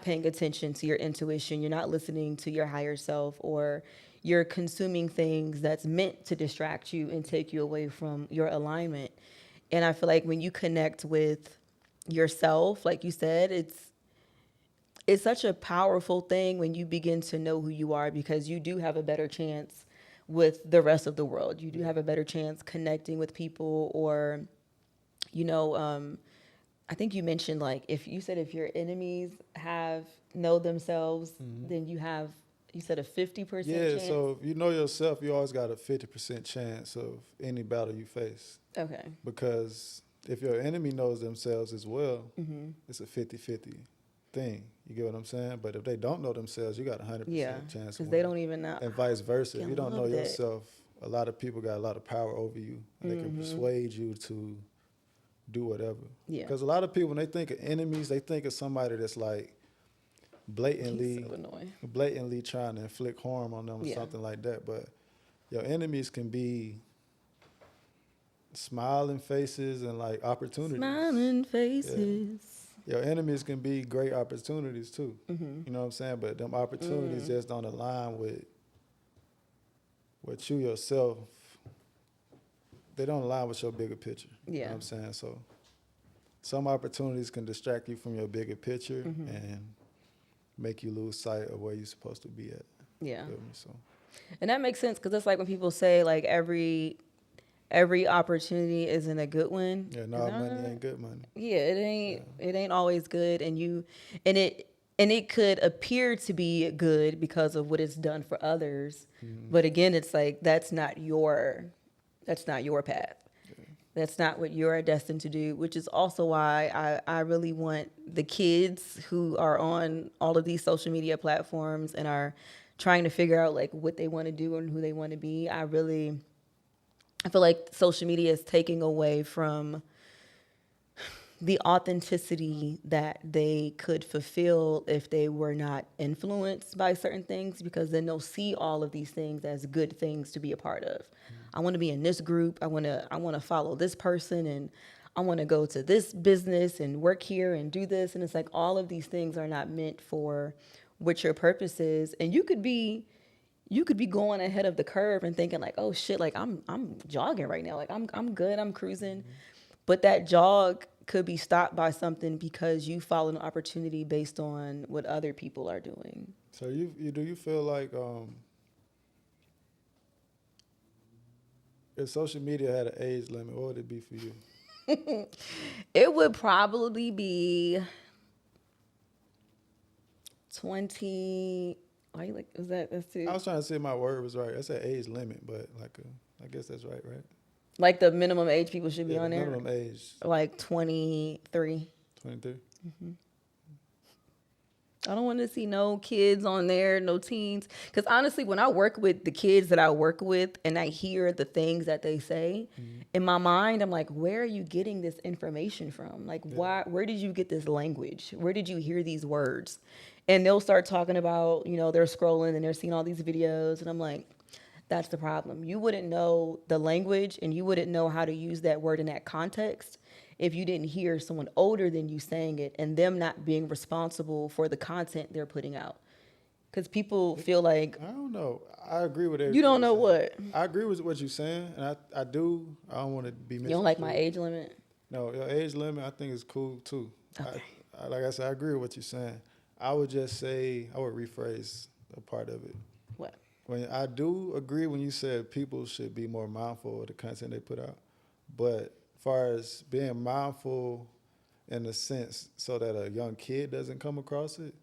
paying attention to your intuition, you're not listening to your higher self, or you're consuming things that's meant to distract you and take you away from your alignment. And I feel like when you connect with yourself, like you said, it's such a powerful thing when you begin to know who you are, because you do have a better chance with the rest of the world. You do have a better chance connecting with people, or, I think you mentioned, like, if your enemies know themselves, then you said a 50% chance. So if you know yourself, you always got a 50% chance of any battle you face. Okay. Because if your enemy knows themselves as well, it's a 50-50 thing. You get what I'm saying? But if they don't know themselves, you got a 100% chance. Because they don't even know. And vice versa. If you don't know yourself, a lot of people got a lot of power over you. And they can persuade you to do whatever. Yeah. Because a lot of people, when they think of enemies, they think of somebody that's like blatantly trying to inflict harm on them or something like that. But your enemies can be smiling faces and like opportunities. Smiling faces. Yeah. Your enemies can be great opportunities too. You know what I'm saying? But them opportunities just don't align with what you yourself, they don't align with your bigger picture. You know what I'm saying? So some opportunities can distract you from your bigger picture and make you lose sight of where you're supposed to be at. Yeah. So. And that makes sense, because it's like when people say, like, every opportunity isn't a good one. Yeah, no, money ain't good money. Yeah, it ain't always good, and it could appear to be good because of what it's done for others. But again, it's like that's not your path. That's not what you're destined to do, which is also why I really want the kids who are on all of these social media platforms and are trying to figure out, like, what they want to do and who they want to be. I feel like social media is taking away from the authenticity that they could fulfill if they were not influenced by certain things, because then they'll see all of these things as good things to be a part of. I want to be in this group. I want to follow this person, and I want to go to this business and work here and do this. And it's like all of these things are not meant for what your purpose is. And you could be going ahead of the curve and thinking like, oh shit, like I'm jogging right now. Like I'm good. I'm cruising. But that jog could be stopped by something because you followed an opportunity based on what other people are doing. So do you feel like if social media had an age limit, what would it be for you? It would probably be 20. Why you like? Is that's too? I was trying to see if my word was right. I said age limit, but I guess that's right? Like the minimum age people should be Yeah, on the there? minimum age, Like 23. 23. I don't want to see no kids on there, no teens. Because honestly, when I work with the kids that I work with and I hear the things that they say, in my mind, I'm like, where are you getting this information from? Like, where did you get this language? Where did you hear these words? And they'll start talking about, they're scrolling and they're seeing all these videos. And I'm like, that's the problem. You wouldn't know the language and you wouldn't know how to use that word in that context if you didn't hear someone older than you saying it and them not being responsible for the content they're putting out. Because people feel like... I don't know. I agree with everything. You don't know what? I agree with what you're saying, and I do. I don't want to be You don't like my age limit? No, your age limit I think is cool too. Okay. Like I said, I agree with what you're saying. I would just say, I would rephrase a part of it. What? When I do agree when you said people should be more mindful of the content they put out, but as far as being mindful in the sense so that a young kid doesn't come across it,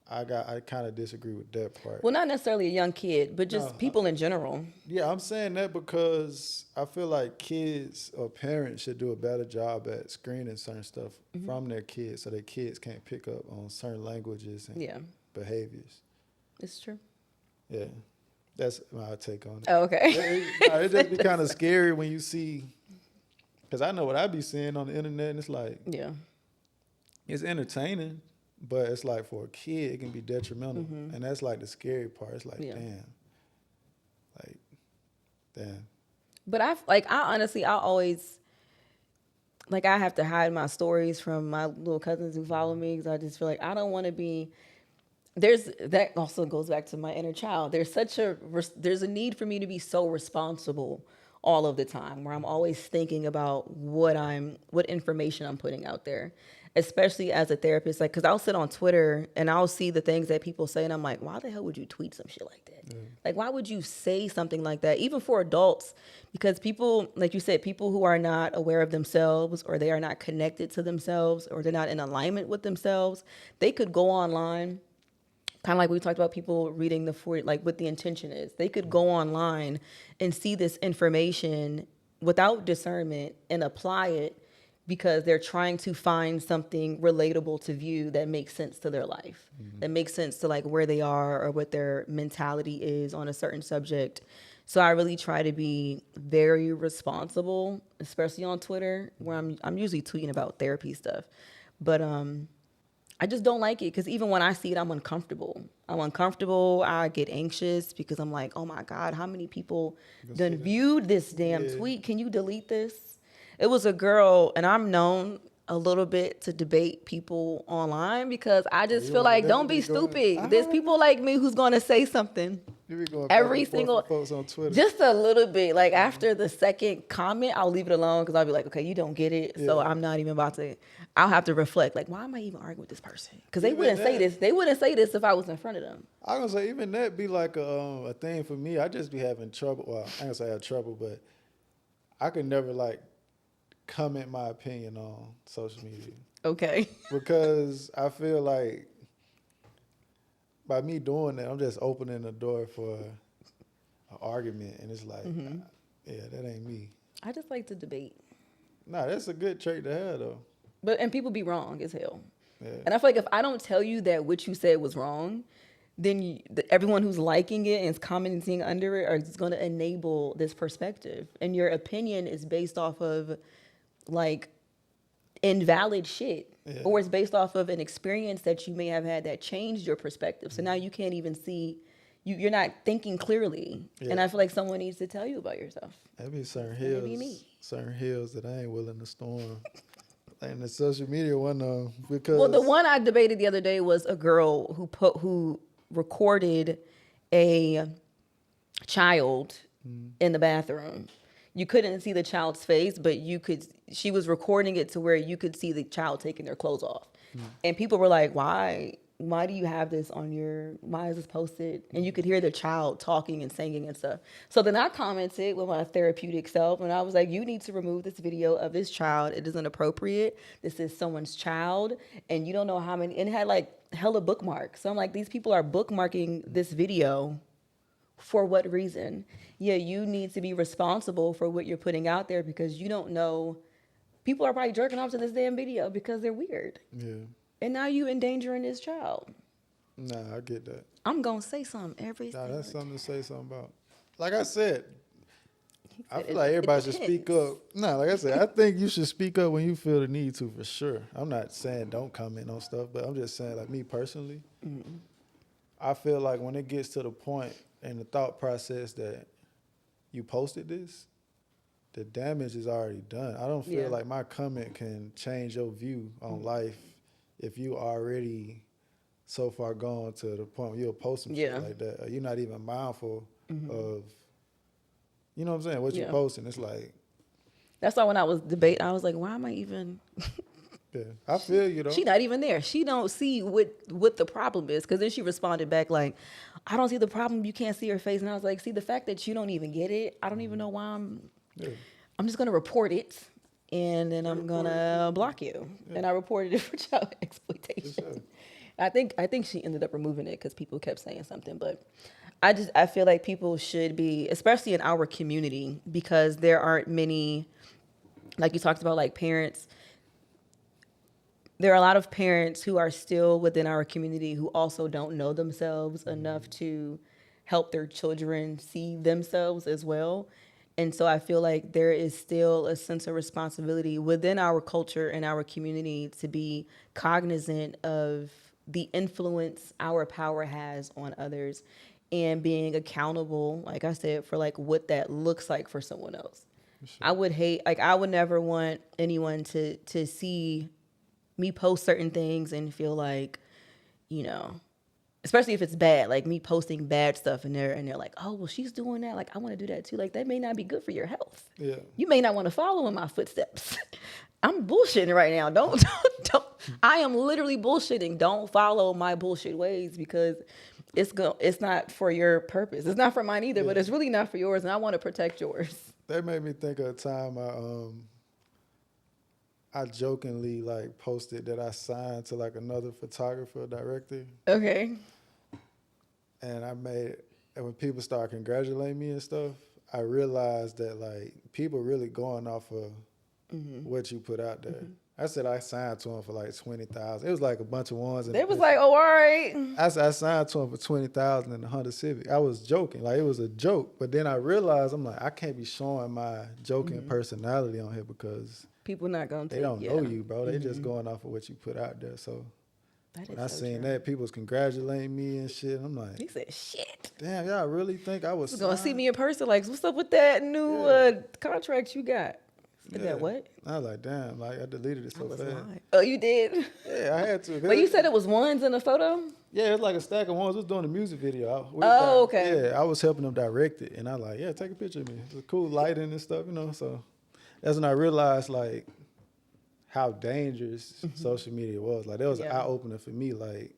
I kind of disagree with that part. Well, not necessarily a young kid, but just people in general. Yeah, I'm saying that because I feel like kids or parents should do a better job at screening certain stuff from their kids so their kids can't pick up on certain languages and behaviors. It's true. Yeah, that's my take on it. Oh, okay. It just be kind of scary when you see, because I know what I be seeing on the internet, and it's like, it's entertaining, but it's like for a kid, it can be detrimental. And that's like the scary part. It's like, damn. But I honestly, I always, like, I have to hide my stories from my little cousins who follow me because I just feel like I don't want to be, that also goes back to my inner child. There's a need for me to be so responsible all of the time where I'm always thinking about what information I'm putting out there, especially as a therapist. Like, cause I'll sit on Twitter and I'll see the things that people say and I'm like, why the hell would you tweet some shit like that? Like, why would you say something like that? Even for adults, because people, like you said, people who are not aware of themselves or they are not connected to themselves or they're not in alignment with themselves, they could go online. Kind of like we talked about people reading like what the intention is. They could go online and see this information without discernment and apply it because they're trying to find something relatable to view that makes sense to their life, that makes sense to like where they are or what their mentality is on a certain subject. So I really try to be very responsible, especially on Twitter, where I'm usually tweeting about therapy stuff. But I just don't like it because even when I see it, I'm uncomfortable. I get anxious because I'm like, oh my God, how many people done viewed this damn tweet? Can you delete this? It was a girl, and I'm known a little bit to debate people online because I just feel like, don't be stupid. There's people like me who's going to say something. Every single folks on Twitter. Just a little bit. Like after the second comment, I'll leave it alone because I'll be like, okay, you don't get it. So I'm not even about to. I'll have to reflect. Like, why am I even arguing with this person? Because they wouldn't say this. They wouldn't say this if I was in front of them. I was gonna say even that be like a thing for me. I just be having trouble. Well, I ain't gonna say I have trouble, but I could never like comment my opinion on social media. Okay. Because I feel like by me doing that, I'm just opening the door for an argument, and it's like, yeah, that ain't me. I just like to debate. Nah, that's a good trait to have, though. And people be wrong as hell. Yeah. And I feel like if I don't tell you that what you said was wrong, then everyone who's liking it and is commenting under it are just going to enable this perspective. And your opinion is based off of, like, invalid shit. Yeah. Or it's based off of an experience that you may have had that changed your perspective. So now you can't even see, you're not thinking clearly. Yeah. And I feel like someone needs to tell you about yourself. There be certain hills that I ain't willing to storm. And the social media one, because... Well, the one I debated the other day was a girl who recorded a child in the bathroom. You couldn't see the child's face, but she was recording it to where you could see the child taking their clothes off. And people were like, why why do you have this on why is this posted? And you could hear the child talking and singing and stuff. So then I commented with my therapeutic self and I was like, you need to remove this video of this child. It is inappropriate. This is someone's child. And you don't know how many, and it had like hella bookmarks. So I'm like, these people are bookmarking this video for what reason? Yeah, you need to be responsible for what you're putting out there because you don't know. People are probably jerking off to this damn video because they're weird. Yeah. And now you endangering this child. Nah, I get that. I'm going to say something every Nah, single that's something time. to say something about. Like I said, I said feel like everybody should depends. speak up. Nah, like I said, I think you should speak up when you feel the need to, for sure. I'm not saying don't comment on stuff, but I'm just saying, like me personally, I feel like when it gets to the point in the thought process that you posted this, the damage is already done. I don't feel like my comment can change your view on life if you already so far gone to the point where you'll post some shit like that. Or you're not even mindful of, you know what I'm saying, what you're posting. It's like. That's why when I was debating, I was like, why am I even... Yeah, I feel you though. She not even there. She don't see what the problem is. Because then she responded back like, I don't see the problem. You can't see her face. And I was like, see, the fact that you don't even get it, I don't even know why I'm just going to report it. And then I'm going to block you. Yeah. And I reported it for child exploitation. Sure. I think she ended up removing it because people kept saying something. But I feel like people should be, especially in our community, because there aren't many, like you talked about, like parents. There are a lot of parents who are still within our community who also don't know themselves enough to help their children see themselves as well. And so I feel like there is still a sense of responsibility within our culture and our community to be cognizant of the influence our power has on others and being accountable, like I said, for like what that looks like for someone else. Sure. I would never want anyone to see me post certain things and feel like, you know, especially if it's bad, like me posting bad stuff and they're like, oh, well, she's doing that. Like, I want to do that too. Like, that may not be good for your health. Yeah. You may not want to follow in my footsteps. I'm bullshitting right now. Don't. I am literally bullshitting. Don't follow my bullshit ways because it's not for your purpose. It's not for mine either, but it's really not for yours. And I want to protect yours. That made me think of a time I jokingly like posted that I signed to like another photographer director. Okay. And when people start congratulating me and stuff, I realized that like people really going off of what you put out there. I said I signed to him for like $20,000. It was like a bunch of ones. They was like, oh, all right. I signed to him for $20,000 in the Honda Civic. I was joking, like it was a joke. But then I realized I'm like, I can't be showing my joking personality on here because people not gonna. They don't know you, bro. They just going off of what you put out there. So when I seen that, people was congratulating me and shit. I'm like, he said, shit. Damn, y'all really think I was gonna see me in person? Like, what's up with that new contract you got? That what? I was like, damn, like I deleted it so fast. Oh, you did? Yeah, I had to. But you said it was ones in the photo? Yeah, it was like a stack of ones. We was doing a music video. Okay. Yeah, I was helping them direct it. And I like, yeah, take a picture of me. It was cool lighting and stuff, you know. So that's when I realized, like, how dangerous social media was. Like, that was an eye-opener for me. Like,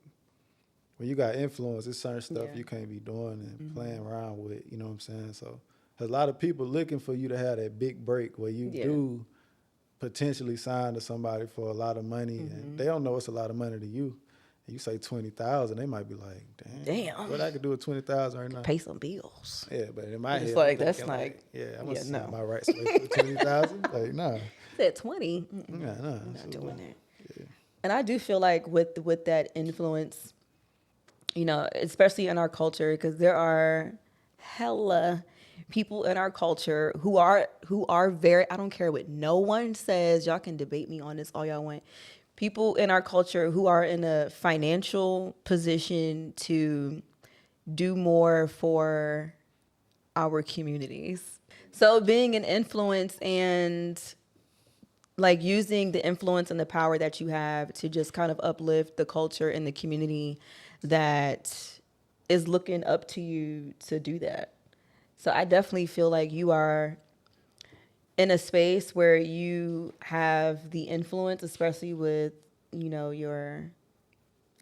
when you got influence, there's certain stuff you can't be doing and playing around with, you know what I'm saying? So a lot of people looking for you to have that big break where you do potentially sign to somebody for a lot of money, and they don't know it's a lot of money to you. And you say 20,000, they might be like, damn, what I could do with 20,000 right now? Pay some bills. Yeah, but in my head, it's like that's like, I'm gonna sign my rights away for 20,000. Like, nah. Said 20. Nah, I'm not doing that. Yeah. And I do feel like with that influence, you know, especially in our culture, because there are hella people in our culture who are very, I don't care what no one says, y'all can debate me on this all y'all want. People in our culture who are in a financial position to do more for our communities. So being an influence and like using the influence and the power that you have to just kind of uplift the culture and the community that is looking up to you to do that. So I definitely feel like you are in a space where you have the influence, especially with, you know, your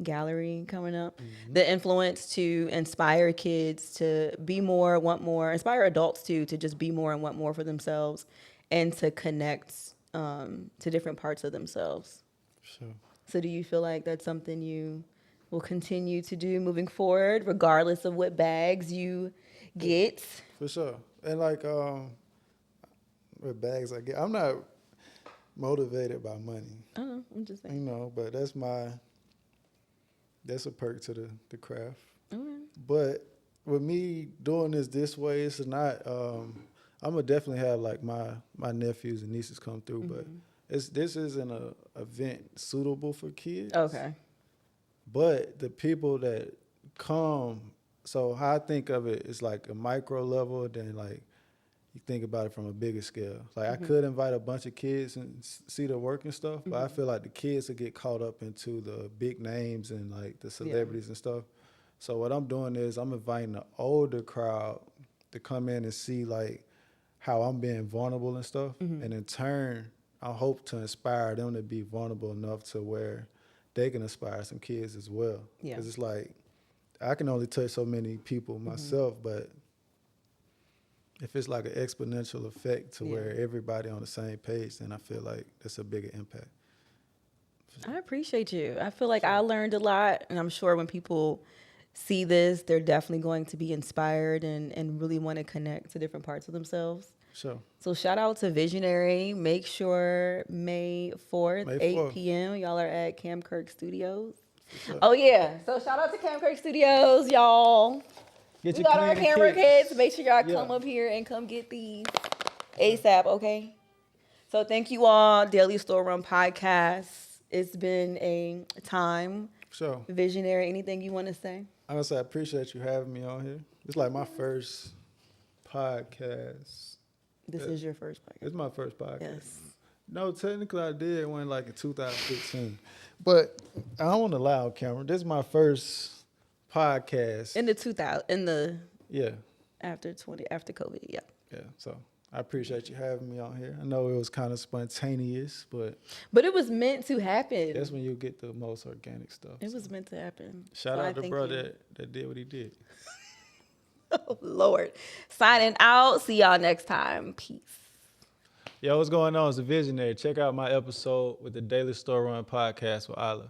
gallery coming up. The influence to inspire kids to be more, want more, inspire adults too, to just be more and want more for themselves and to connect to different parts of themselves. Sure. So do you feel like that's something you will continue to do moving forward, regardless of what bags you get? For sure. And like with bags I get, I'm not motivated by money. Oh, I'm just saying. You know, but that's a perk to the craft. Okay. But with me doing this way, it's not. I'm gonna definitely have like my nephews and nieces come through, but this isn't a event suitable for kids. Okay. But the people that come, so how I think of it is like a micro level, then like you think about it from a bigger scale. Like I could invite a bunch of kids and see the work and stuff, but I feel like the kids will get caught up into the big names and like the celebrities and stuff. So what I'm doing is I'm inviting the older crowd to come in and see like how I'm being vulnerable and stuff. And in turn, I hope to inspire them to be vulnerable enough to where they can inspire some kids as well. Yeah. Because it's like, I can only touch so many people myself, but if it's like an exponential effect to where everybody on the same page, then I feel like that's a bigger impact. I appreciate you. I feel like I learned a lot, and I'm sure when people see this, they're definitely going to be inspired and really want to connect to different parts of themselves. Sure. So shout out to Vxsionary. Make sure May 4th, May 8 4th. p.m. Y'all are at Cam Kirk Studios. Sure. Oh, yeah. So shout out to Cam Kirk Studios, y'all. Get We your got our cleaning camera kits. kits. Make sure y'all Yeah. come up here and come get these ASAP, okay? So thank you all, Daily Store Run Podcast. It's been a time. Sure. Vxsionary, anything you want to say? Honestly, I appreciate you having me on here. It's like my first podcast. This is your first podcast. It's my first podcast. Yes. No, technically I did one like in 2015. But I don't want to lie on camera. This is my first podcast. In the Yeah. after COVID, yeah. Yeah. So I appreciate you having me on here. I know it was kind of spontaneous, but But it was meant to happen. that's when you get the most organic stuff. It So was meant to happen. shout So I out to thank bro you. that did what he did. Oh, Lord. Signing out. See y'all next time. Peace. Yo, what's going on? It's a Vxsionary. Check out my episode with the Daily Store Run podcast with Aaila.